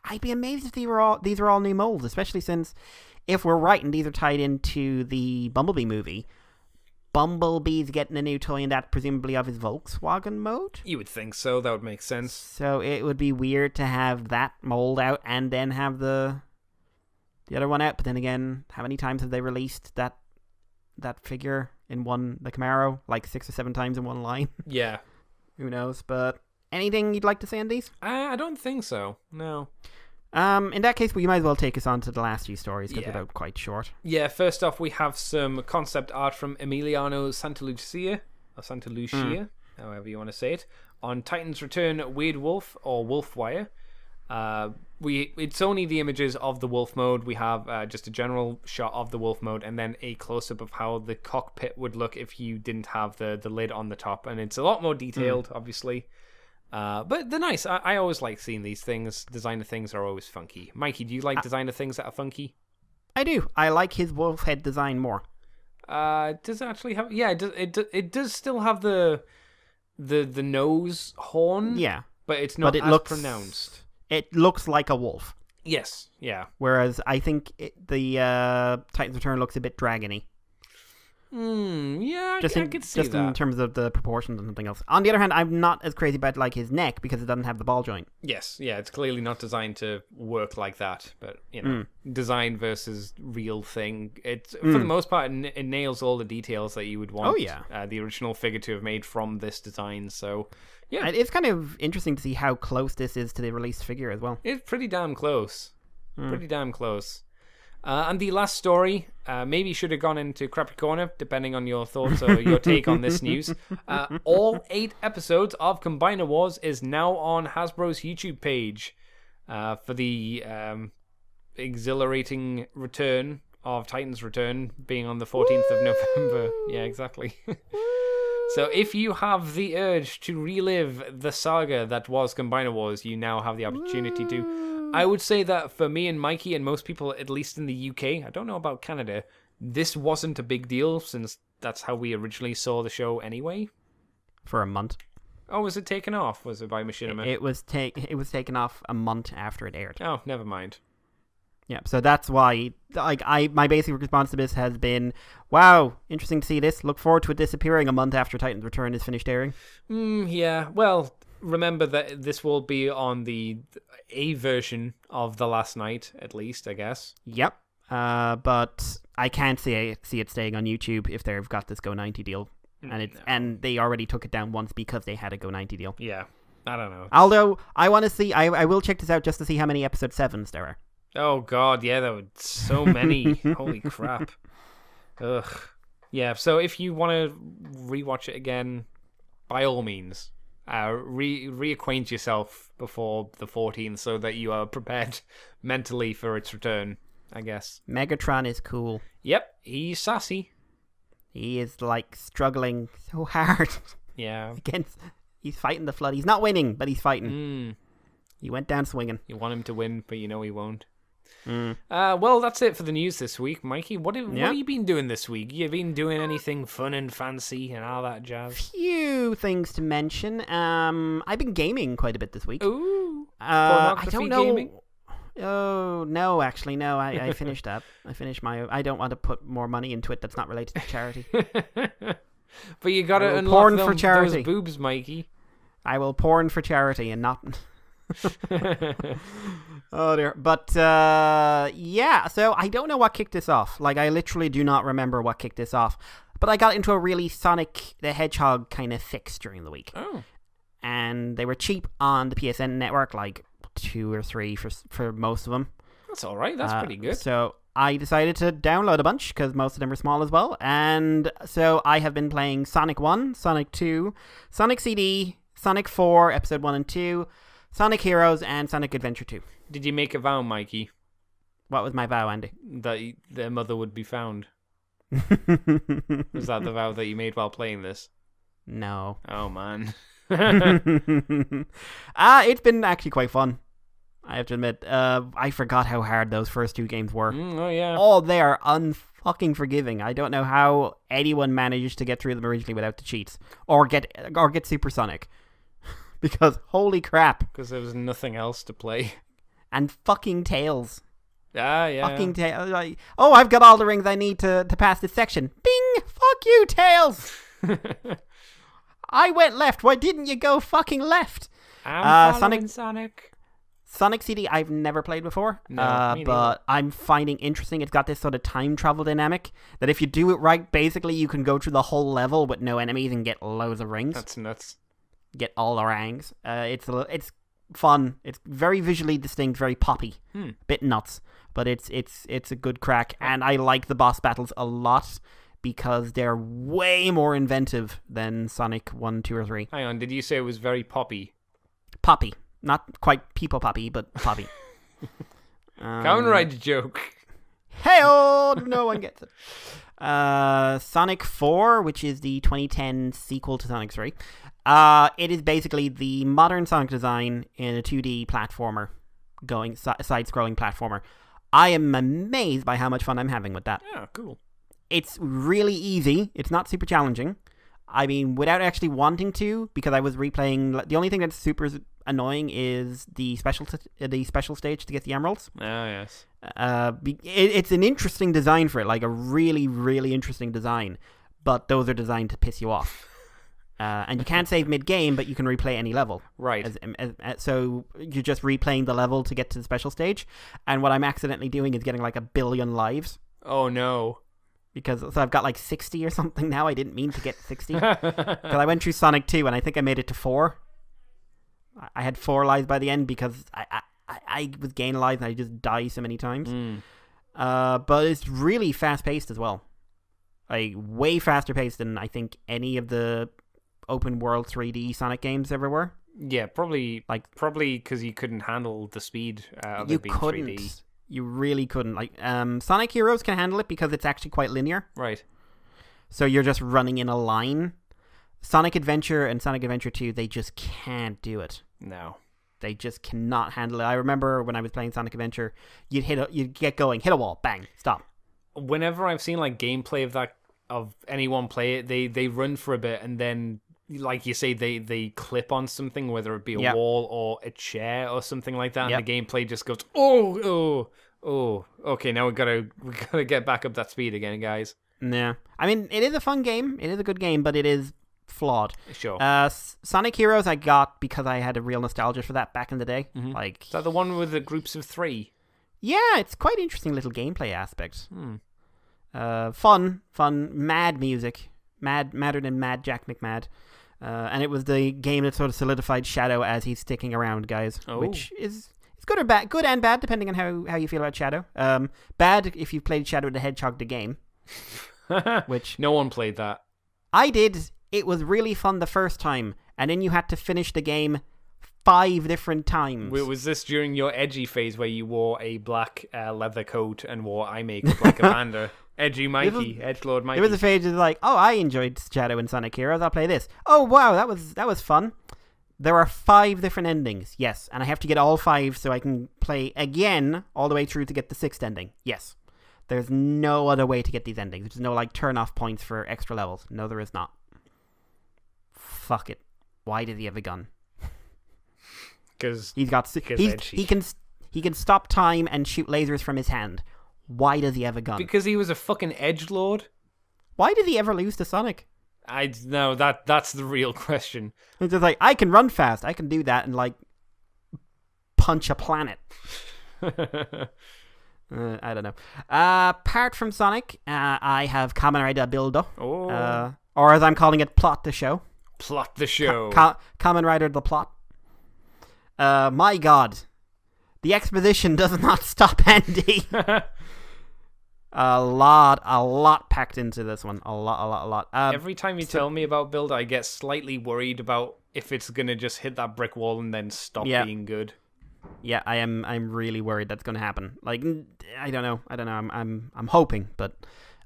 I'd be amazed if these are all new molds, especially since if we're right and these are tied into the Bumblebee movie. Bumblebee's getting a new toy, and that presumably of his Volkswagen mode. You would think so. That would make sense. So it would be weird to have that mold out and then have the other one out. But then again, how many times have they released that figure in the Camaro? Like 6 or 7 times in one line. Yeah. Who knows? But anything you'd like to say on these? I don't think so. No. In that case, we might as well take us on to the last few stories because they're quite short. Yeah, first off, we have some concept art from Emiliano Santalucia, however you want to say it, on Titan's Return Weird Wolf or Wolfwire. It's only the images of the wolf mode. We have just a general shot of the wolf mode and then a close-up of how the cockpit would look if you didn't have the lid on the top. And it's a lot more detailed, obviously. But they're nice. I always like seeing these things. Designer things are always funky. Mikey, do you like designer things that are funky? I do. I like his wolf head design more. Does it actually have... Yeah, it does still have the nose horn. Yeah. But it's not as pronounced. It looks like a wolf. Yes, yeah. Whereas I think the Titan's Return looks a bit dragony. Yeah, I could see just that. in terms of the proportions and something else. On the other hand, I'm not as crazy about like his neck because it doesn't have the ball joint. Yes, yeah, it's clearly not designed to work like that. But you know, design versus real thing. It's for the most part, it nails all the details that you would want. Oh yeah, the original figure to have made from this design. So yeah, it's kind of interesting to see how close this is to the released figure as well. It's pretty damn close. Pretty damn close. And the last story, maybe should have gone into Crappy Corner, depending on your thoughts or your take on this news. All 8 episodes of Combiner Wars is now on Hasbro's YouTube page for the exhilarating return of Titan's Return being on the 14th of November. Yeah, exactly. So if you have the urge to relive the saga that was Combiner Wars, you now have the opportunity to. I would say that for me and Mikey and most people, at least in the UK, I don't know about Canada, this wasn't a big deal since that's how we originally saw the show anyway. For a month. Oh, was it taken off? Was it by Machinima? It was taken off a month after it aired. Oh, never mind. Yeah, so that's why my basic response to this has been, wow, interesting to see this. Look forward to it disappearing a month after Titan's Return is finished airing. Yeah, well, remember that this will be on a version of The Last Night, at least, I guess. Yep. But I can't see it staying on YouTube if they've got this Go 90 deal. And they already took it down once because they had a Go 90 deal. Yeah, I don't know. Although, I want to see, I will check this out just to see how many episode 7s there are. Oh god, yeah, there were so many. Holy crap. Ugh. Yeah, so if you want to rewatch it again, by all means, reacquaint yourself before the 14th so that you are prepared mentally for its return, I guess. Megatron is cool. Yep, he's sassy. He is, like, struggling so hard. Yeah. He's fighting the flood. He's not winning, but he's fighting. He went down swinging. You want him to win, but you know he won't. Well, that's it for the news this week, Mikey. What have you been doing this week? You been doing anything fun and fancy and all that jazz? Few things to mention. I've been gaming quite a bit this week. Ooh, I don't know. Gaming? Oh no, actually no. I finished that. I finished my. I don't want to put more money into it that's not related to charity. But you gotta unlock those boobs, Mikey. I will porn for charity and not. Oh dear. But yeah, so I don't know what kicked this off. Like, I literally do not remember what kicked this off. But I got into a really Sonic the Hedgehog kind of fix during the week. Oh. And they were cheap on the PSN network, like 2 or 3 for most of them. That's alright, that's pretty good. So I decided to download a bunch because most of them are small as well. And so I have been playing Sonic 1, Sonic 2, Sonic CD, Sonic 4, Episode 1 and 2, Sonic Heroes, and Sonic Adventure 2. Did you make a vow, Mikey? What was my vow, Andy? That their mother would be found. Was that the vow that you made while playing this? No. Oh, man. It's been actually quite fun, I have to admit. I forgot how hard those first 2 games were. Oh, yeah. Oh, they are unfucking forgiving. I don't know how anyone managed to get through them originally without the cheats. Or get Supersonic. Because, holy crap. Because there was nothing else to play. And fucking Tails. Yeah. Fucking Tails. Like, oh, I've got all the rings I need to pass this section. Bing! Fuck you, Tails! I went left. Why didn't you go fucking left? I'm following Sonic. Sonic CD I've never played before, No, but I'm finding interesting. It's got this sort of time travel dynamic that if you do it right, basically you can go through the whole level with no enemies and get loads of rings. That's nuts. Get all the rings. It's fun. It's very visually distinct, very poppy, bit nuts, but it's a good crack. And I like the boss battles a lot because they're way more inventive than Sonic 1, 2, or 3. Hang on, did you say it was very poppy? Poppy. Not quite people poppy, but poppy. Come and write a joke. Hey-oh! No one gets it. Sonic 4, which is the 2010 sequel to Sonic 3. It is basically the modern Sonic design in a 2D platformer, side-scrolling platformer. I am amazed by how much fun I'm having with that. Yeah, cool. It's really easy. It's not super challenging. I mean, without actually wanting to, because I was replaying. The only thing that's super annoying is the special stage to get the emeralds. Ah, yes. It's an interesting design for it, like a really, really interesting design. But those are designed to piss you off. And you can't save mid-game, but you can replay any level. Right. So you're just replaying the level to get to the special stage. And what I'm accidentally doing is getting like 1 billion lives. Oh, no. So I've got like 60 or something now. I didn't mean to get 60. Because I went through Sonic 2 and I think I made it to 4. I had 4 lives by the end because I was gaining lives and I just die so many times. But it's really fast-paced as well. Like, way faster paced than I think any of the open world 3D Sonic games ever were. Yeah, probably because you couldn't handle the speed of it being 3D. You really couldn't. Like, Sonic Heroes can handle it because it's actually quite linear. Right. So you're just running in a line. Sonic Adventure and Sonic Adventure 2, they just can't do it. No. They just cannot handle it. I remember when I was playing Sonic Adventure, you'd get going, hit a wall, bang, stop. Whenever I've seen like gameplay of anyone play it, they run for a bit and then, like you say, they clip on something, whether it be a wall or a chair or something like that, and the gameplay just goes, oh, okay, now we gotta get back up that speed again, guys. Yeah, I mean, it is a fun game. It is a good game, but it is flawed. Sure. Sonic Heroes I got because I had a real nostalgia for that back in the day. Mm-hmm. Like, is that the one with the groups of 3? Yeah, it's quite interesting little gameplay aspect. Fun, mad music, madder than Mad Jack McMad. And it was the game that sort of solidified Shadow as he's sticking around, guys. Oh. Which is good or bad, good and bad depending on how you feel about Shadow. Bad if you've played Shadow the Hedgehog the game, which no one played that. I did. It was really fun the first time, and then you had to finish the game 5 different times. Was this during your edgy phase where you wore a black leather coat and wore eye makeup like a panda? Edgy Mikey, Edgelord Mikey. It was a phase of like, oh, I enjoyed Shadow and Sonic Heroes, I'll play this. Oh, wow, that was fun. There are 5 different endings, yes, and I have to get all 5 so I can play again all the way through to get the 6th ending, yes. There's no other way to get these endings. There's no, like, turn-off points for extra levels. No, there is not. Fuck it. Why does he have a gun? Because he can stop time and shoot lasers from his hand. Why does he have a gun? Because he was a fucking edgelord. Why did he ever lose to Sonic? I know that's the real question. It's just like, I can run fast. I can do that and like punch a planet. I don't know. Apart from Sonic, I have Kamen Rider Builder. Oh. Or as I'm calling it, Plot the Show. Plot the Show. Kamen Rider the Plot. My God. The exposition does not stop, Andy. A lot packed into this one. A lot. Every time you tell me about Build, I get slightly worried about if it's gonna just hit that brick wall and then stop being good. Yeah, I'm really worried that's gonna happen. Like, I don't know. I'm hoping, but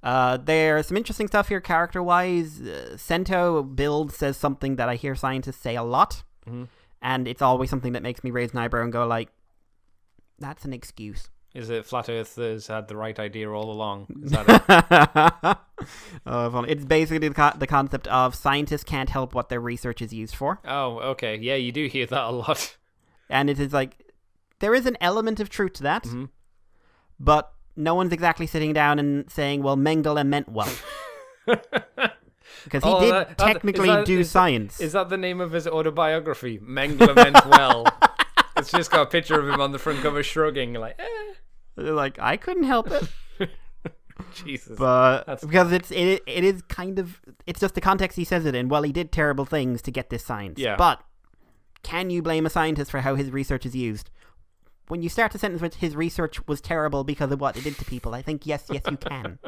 there's some interesting stuff here character-wise. Sento Build says something that I hear scientists say a lot, and it's always something that makes me raise an eyebrow and go like, "That's an excuse." Is it Flat Earthers had the right idea all along? Is that it? It's basically the concept of scientists can't help what their research is used for. Oh, okay. Yeah, you do hear that a lot. And it is like, there is an element of truth to that, but no one's exactly sitting down and saying, well, Mengele meant well. Because he did technically do science. Is that the name of his autobiography? Mengele meant well. It's just got a picture of him on the front cover shrugging, like, Like, I couldn't help it. Jesus. But because it is kind of, it's just the context he says it in. Well, he did terrible things to get this science. Yeah. But can you blame a scientist for how his research is used? When you start a sentence with his research was terrible because of what it did to people, I think yes you can.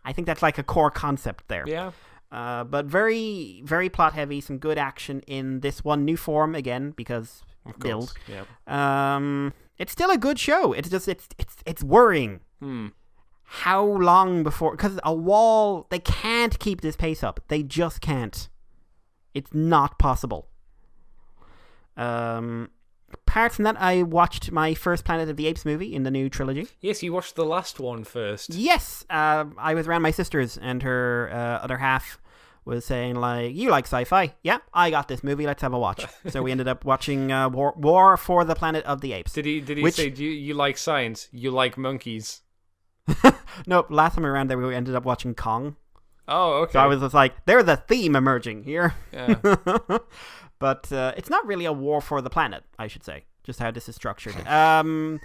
I think that's like a core concept there. Yeah. But very, very plot heavy. Some good action in this one. New form again because Build. Yeah. It's still a good show. It's just it's worrying. How long before? Because a wall, they can't keep this pace up. They just can't. It's not possible. Apart from that, I watched my first Planet of the Apes movie in the new trilogy. Yes, you watched the last one first. Yes, I was around my sister's, and her other half was saying, like, you like sci-fi? Yeah, I got this movie, let's have a watch. So we ended up watching War for the Planet of the Apes. Did he say, do you like science? You like monkeys? Nope, last time around there we ended up watching Kong. Oh, okay. So I was just like, there's a theme emerging here. Yeah. But it's not really a war for the planet, I should say, just how this is structured. I'm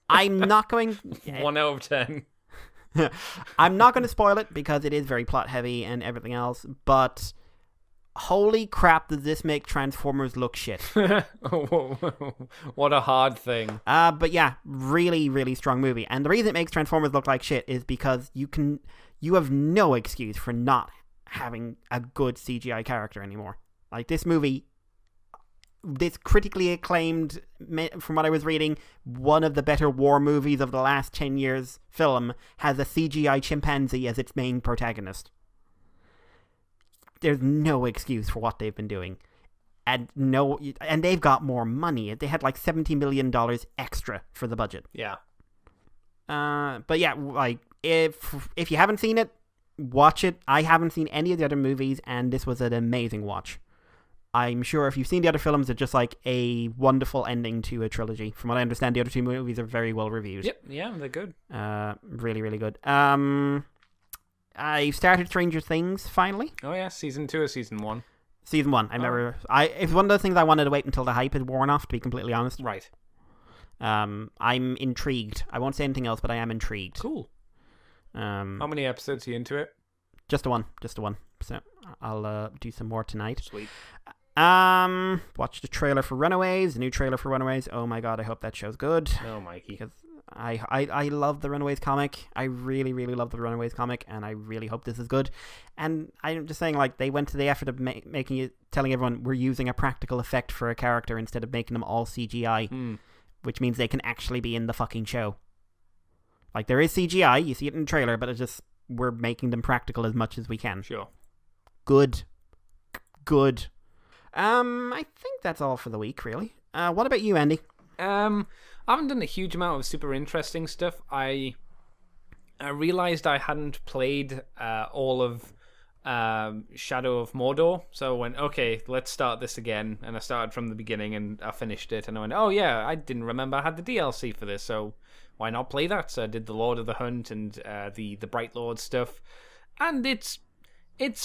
not going... 1 out of 10. I'm not going to spoil it because it is very plot heavy and everything else, but holy crap, does this make Transformers look shit. What a hard thing. But yeah, really, really strong movie. And the reason it makes Transformers look like shit is because you have no excuse for not having a good CGI character anymore. Like, this movie, this critically acclaimed, from what I was reading, one of the better war movies of the last 10 years film, has a CGI chimpanzee as its main protagonist. There's no excuse for what they've been doing. And they've got more money. They had like $70 million extra for the budget. Yeah. But yeah, like, if you haven't seen it, watch it. I haven't seen any of the other movies, and this was an amazing watch. I'm sure if you've seen the other films, it's just like a wonderful ending to a trilogy. From what I understand, the other two movies are very well reviewed. Yep, yeah, they're good. Really, really good. I started Stranger Things finally. Oh yeah, season 2 or season 1? Season 1. It's one of those things I wanted to wait until the hype had worn off, to be completely honest. Right. I'm intrigued. I won't say anything else, but I am intrigued. Cool. How many episodes are you into it? Just a one. So I'll do some more tonight. Sweet. Watched the trailer for Runaways, the new trailer for Runaways. Oh my god, I hope that show's good. No, Mikey. Because I love the Runaways comic. I really, really love the Runaways comic, and I really hope this is good. And I'm just saying, like, they went to the effort of telling everyone we're using a practical effect for a character instead of making them all CGI, which means they can actually be in the fucking show. Like, there is CGI, you see it in the trailer, but it's just, we're making them practical as much as we can. Sure. Good. I think that's all for the week, really. What about you, Andy? I haven't done a huge amount of super interesting stuff. I realized I hadn't played all of Shadow of Mordor, so I went, okay, let's start this again. And I started from the beginning, and I finished it. And I went, oh yeah, I didn't remember I had the DLC for this, so why not play that? So I did the Lord of the Hunt and the Bright Lord stuff, and it's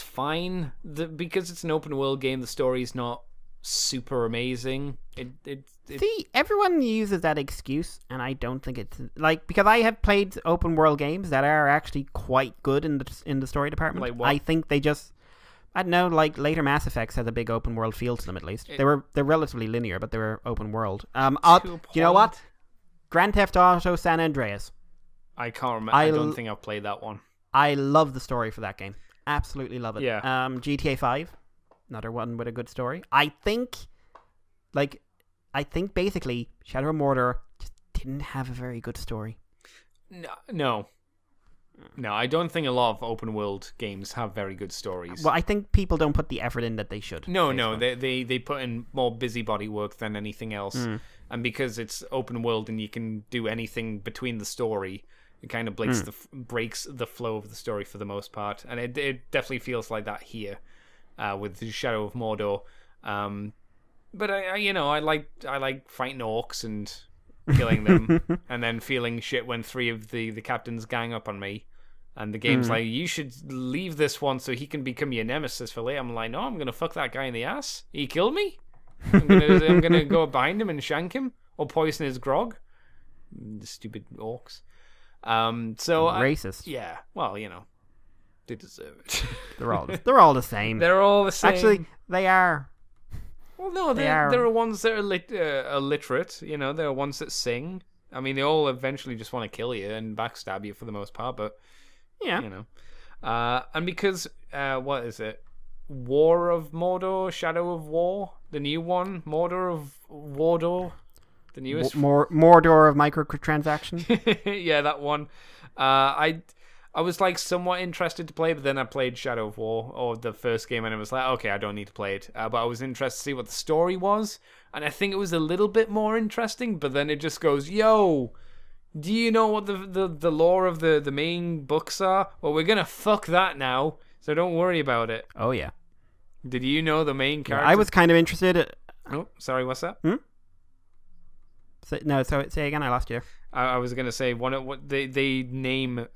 fine because it's an open world game. The story's not super amazing. See, everyone uses that excuse, and I don't think it's like, because I have played open world games that are actually quite good in the story department. Like what? I think they just, I don't know, like later Mass Effects has a big open world feel to them. At least they're relatively linear, but they were open world. You know what? Grand Theft Auto San Andreas. I can't remember. I don't think I've played that one. I love the story for that game. Absolutely love it. Yeah. GTA 5, another one with a good story. I think basically Shadow of Mordor just didn't have a very good story. No, I don't think a lot of open world games have very good stories. Well, I think people don't put the effort in that they should. No, they put in more busybody work than anything else. And because it's open world and you can do anything between the story, it kind of breaks the flow of the story for the most part. And it definitely feels like that here with the Shadow of Mordor. But I like fighting orcs and killing them, and then feeling shit when 3 of the captains gang up on me, and the game's like, you should leave this one so he can become your nemesis for later. I'm like, no, I'm gonna fuck that guy in the ass. He killed me. I'm gonna go behind him and shank him or poison his grog. The stupid orcs. So racist. Yeah. Well, they deserve it. They're all the same. They're all the same. Actually, they are. Well, no, there are ones that are illiterate. There are ones that sing. I mean, they all eventually just want to kill you and backstab you for the most part. But yeah, and because what is it? War of Mordor, Shadow of War, the new one, Mordor of Wardor, the newest. Mordor of microtransaction. Yeah, that one. I was like somewhat interested to play, but then I played Shadow of War, or the first game, and it was like, okay, I don't need to play it. But I was interested to see what the story was, and I think it was a little bit more interesting, but then it just goes, yo, do you know what the lore of the main books are? Well, we're gonna fuck that now, so don't worry about it. Oh, yeah. Did you know the main character? I was kind of interested. Oh, sorry, what's that? Say again, I lost you. I was gonna say what they name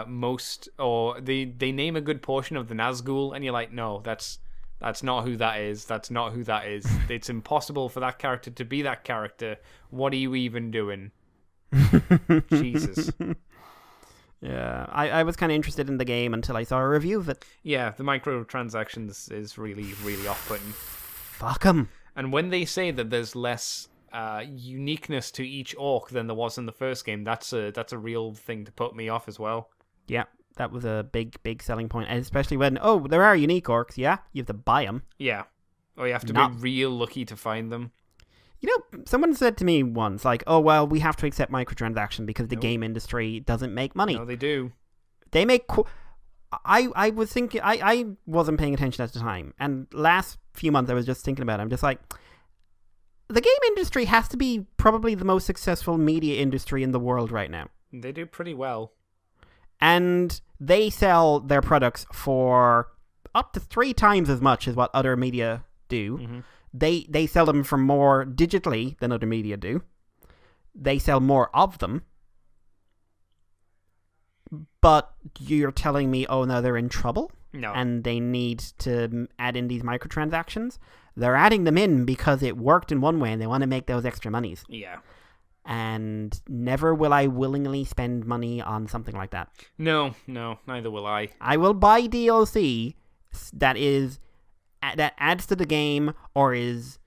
most, or they name a good portion of the Nazgul, and you're like, no, that's not who that is. That's not who that is. It's impossible for that character to be that character. What are you even doing? Jesus. Yeah, I was kind of interested in the game until I saw a review of it. Yeah, the microtransactions is really, really off-putting. Fuck 'em. And when they say that there's less uniqueness to each orc than there was in the first game, that's a real thing to put me off as well. Yeah, that was a big selling point, and especially when there are unique orcs. Yeah, you have to buy them. Yeah, or you have to be real lucky to find them. Someone said to me once, like, oh well, we have to accept microtransaction because the game industry doesn't make money. No, they do. They make. I was thinking, I wasn't paying attention at the time, and last few months I was just thinking about it. I'm just like, the game industry has to be probably the most successful media industry in the world right now. They do pretty well. And they sell their products for up to 3 times as much as what other media do. Mm-hmm. They sell them for more digitally than other media do. They sell more of them. But you're telling me, oh, no, they're in trouble? No. And they need to add in these microtransactions? They're adding them in because it worked in one way and they want to make those extra monies. Yeah. And never will I willingly spend money on something like that. No, neither will I. I will buy DLC that adds to the game or is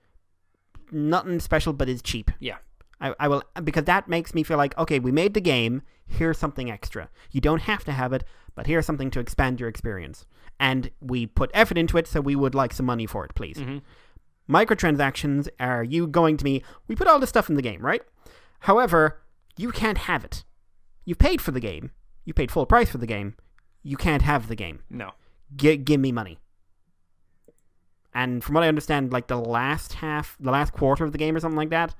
nothing special but is cheap. Yeah. I will, because that makes me feel like, okay, we made the game, here's something extra. You don't have to have it, but here's something to expand your experience. And we put effort into it, so we would like some money for it, please. Mm-hmm. Microtransactions are you going to me, we put all this stuff in the game, right? However, you can't have it. You paid for the game. You paid full price for the game. You can't have the game. No. Give me money. And from what I understand, like the last quarter of the game or something like that,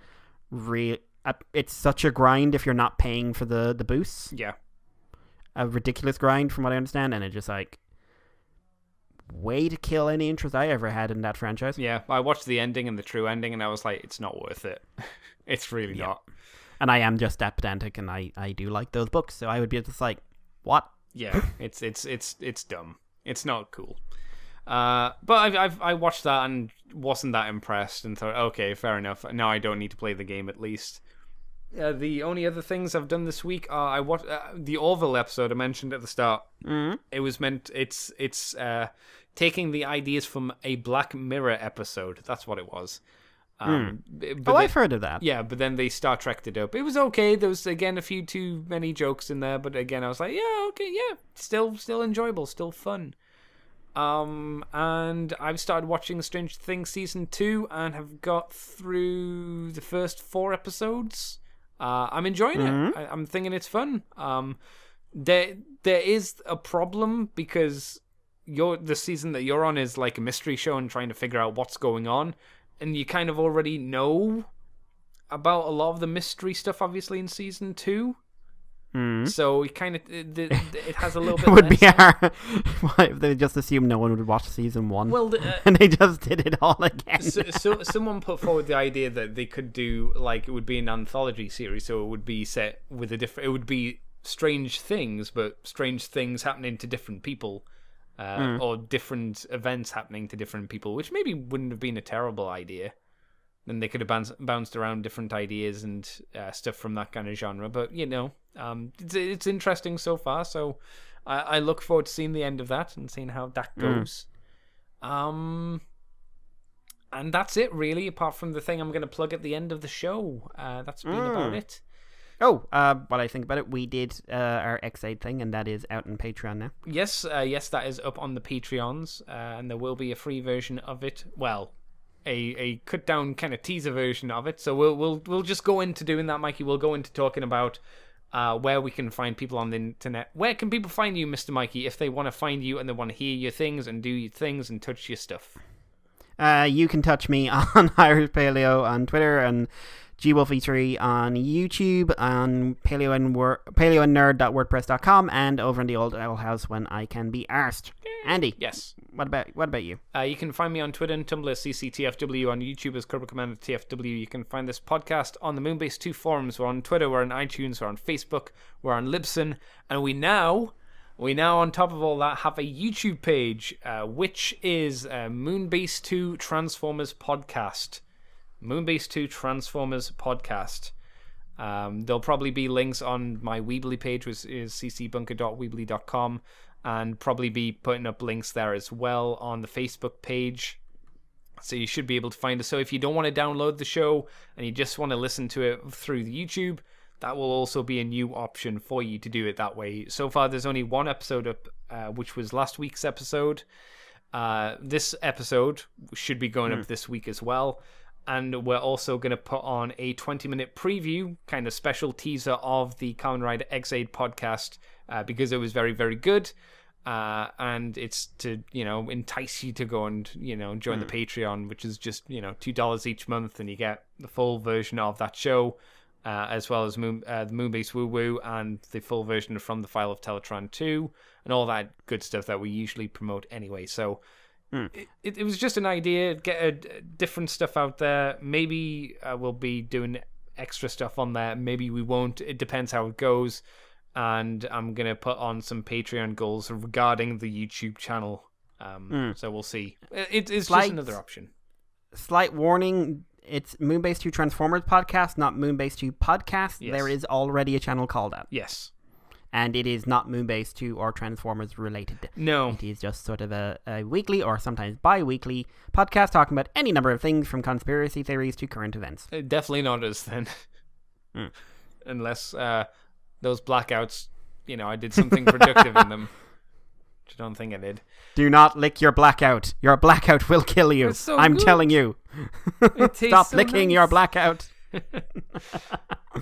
it's such a grind if you're not paying for the boosts. Yeah. A ridiculous grind from what I understand, and it's just like way to kill any interest I ever had in that franchise. Yeah, I watched the ending and the true ending, and I was like, it's not worth it. It's really not. And I am just that pedantic, and I do like those books, so I would be just like, what? Yeah, it's dumb. It's not cool. But I watched that and wasn't that impressed, and thought, okay, fair enough. Now I don't need to play the game at least. The only other things I've done this week are I watched the Orville episode I mentioned at the start. Mm-hmm. It's taking the ideas from a Black Mirror episode. That's what it was. I've heard of that. Yeah, but then they Star Trek'd it up. It was okay. There was, again, a few too many jokes in there, but again, I was like, yeah, okay, yeah, still enjoyable, still fun. And I've started watching Stranger Things Season 2 and have got through the first 4 episodes. I'm enjoying it. I'm thinking it's fun. There is a problem because the season that you're on is like a mystery show and trying to figure out what's going on, and you kind of already know about a lot of the mystery stuff, obviously, in Season 2. So it kind of it has a little bit. It would be hard. Why if they just assumed no one would watch Season 1? Well, and they just did it all again. So someone put forward the idea that they could do, like, it would be an anthology series, so it would be set with a different. It would be strange things, but strange things happening to different people, or different events happening to different people, which maybe wouldn't have been a terrible idea. Then they could have bounced around different ideas and stuff from that kind of genre. But, you know, it's interesting so far. So I look forward to seeing the end of that and seeing how that goes. And that's it, really, apart from the thing I'm going to plug at the end of the show. That's been about it. Oh, while I think about it, we did our X8 thing, and that is out on Patreon now. Yes, that is up on the Patreons, and there will be a free version of it. Well, a cut down kind of teaser version of it. So we'll just go into doing that, Mikey. We'll go into talking about where we can find people on the internet. Where can people find you, Mr. Mikey, if they want to find you and they want to hear your things and do your things and touch your stuff? You can touch me on Irish Paleo on Twitter and gwolfie3 on YouTube, on paleoandnerd.wordpress.com, and over in the old owl house when I can be arsed. Andy, yes. What about you? You can find me on Twitter and Tumblr, CCTFW, on YouTube as Cobra Commander TFW. You can find this podcast on the Moonbase 2 forums. We're on Twitter, we're on iTunes, we're on Facebook, we're on Libsyn, and we now, on top of all that, have a YouTube page, which is Moonbase 2 Transformers Podcast. Moonbase 2 Transformers Podcast. There'll probably be links on my Weebly page, which is ccbunker.weebly.com, and probably be putting up links there as well on the Facebook page. So you should be able to find us. So if you don't want to download the show and you just want to listen to it through the YouTube, that will also be a new option for you to do it that way. So far, there's only one episode up, which was last week's episode. This episode should be going up this week as well. And we're also going to put on a 20-minute preview, kind of special teaser of the Kamen Rider X8 podcast, because it was very, very good. And it's to, entice you to go and, join the Patreon, which is just, $2 each month, and you get the full version of that show, as well as the Moonbase Woo Woo and the full version from the File of Teletron 2, and all that good stuff that we usually promote anyway. So it was just an idea, get different stuff out there. Maybe we'll be doing extra stuff on there. Maybe we won't. It depends how it goes. And I'm going to put on some Patreon goals regarding the YouTube channel. So we'll see. It's just another option. Slight warning. It's Moonbase 2 Transformers Podcast, not Moonbase 2 Podcast. Yes. There is already a channel called that. Yes. And it is not Moonbase 2 or Transformers related. No. It is just sort of a weekly or sometimes bi-weekly podcast talking about any number of things from conspiracy theories to current events. Definitely not us then. Unless those blackouts, I did something productive in them. Which I don't think I did. Do not lick your blackout. Your blackout will kill you. So I'm good. Telling you. Stop so licking your blackout.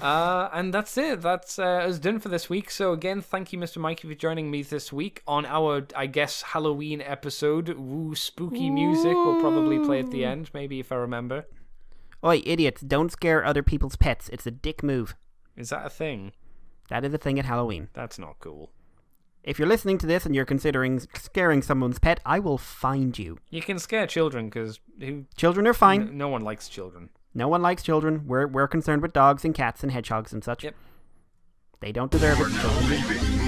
And that's it. That's us done for this week. So again, thank you, Mr. Mikey, for joining me this week on our, I guess, Halloween episode. Woo, spooky music. We'll probably play at the end, maybe, if I remember. Oi, idiots, don't scare other people's pets. It's a dick move. Is that a thing? That is a thing at Halloween. That's not cool. If you're listening to this and you're considering scaring someone's pet, I will find you. You can scare children, because... Children are fine. No one likes children. No one likes children. We're concerned with dogs and cats and hedgehogs and such. Yep. They don't deserve it.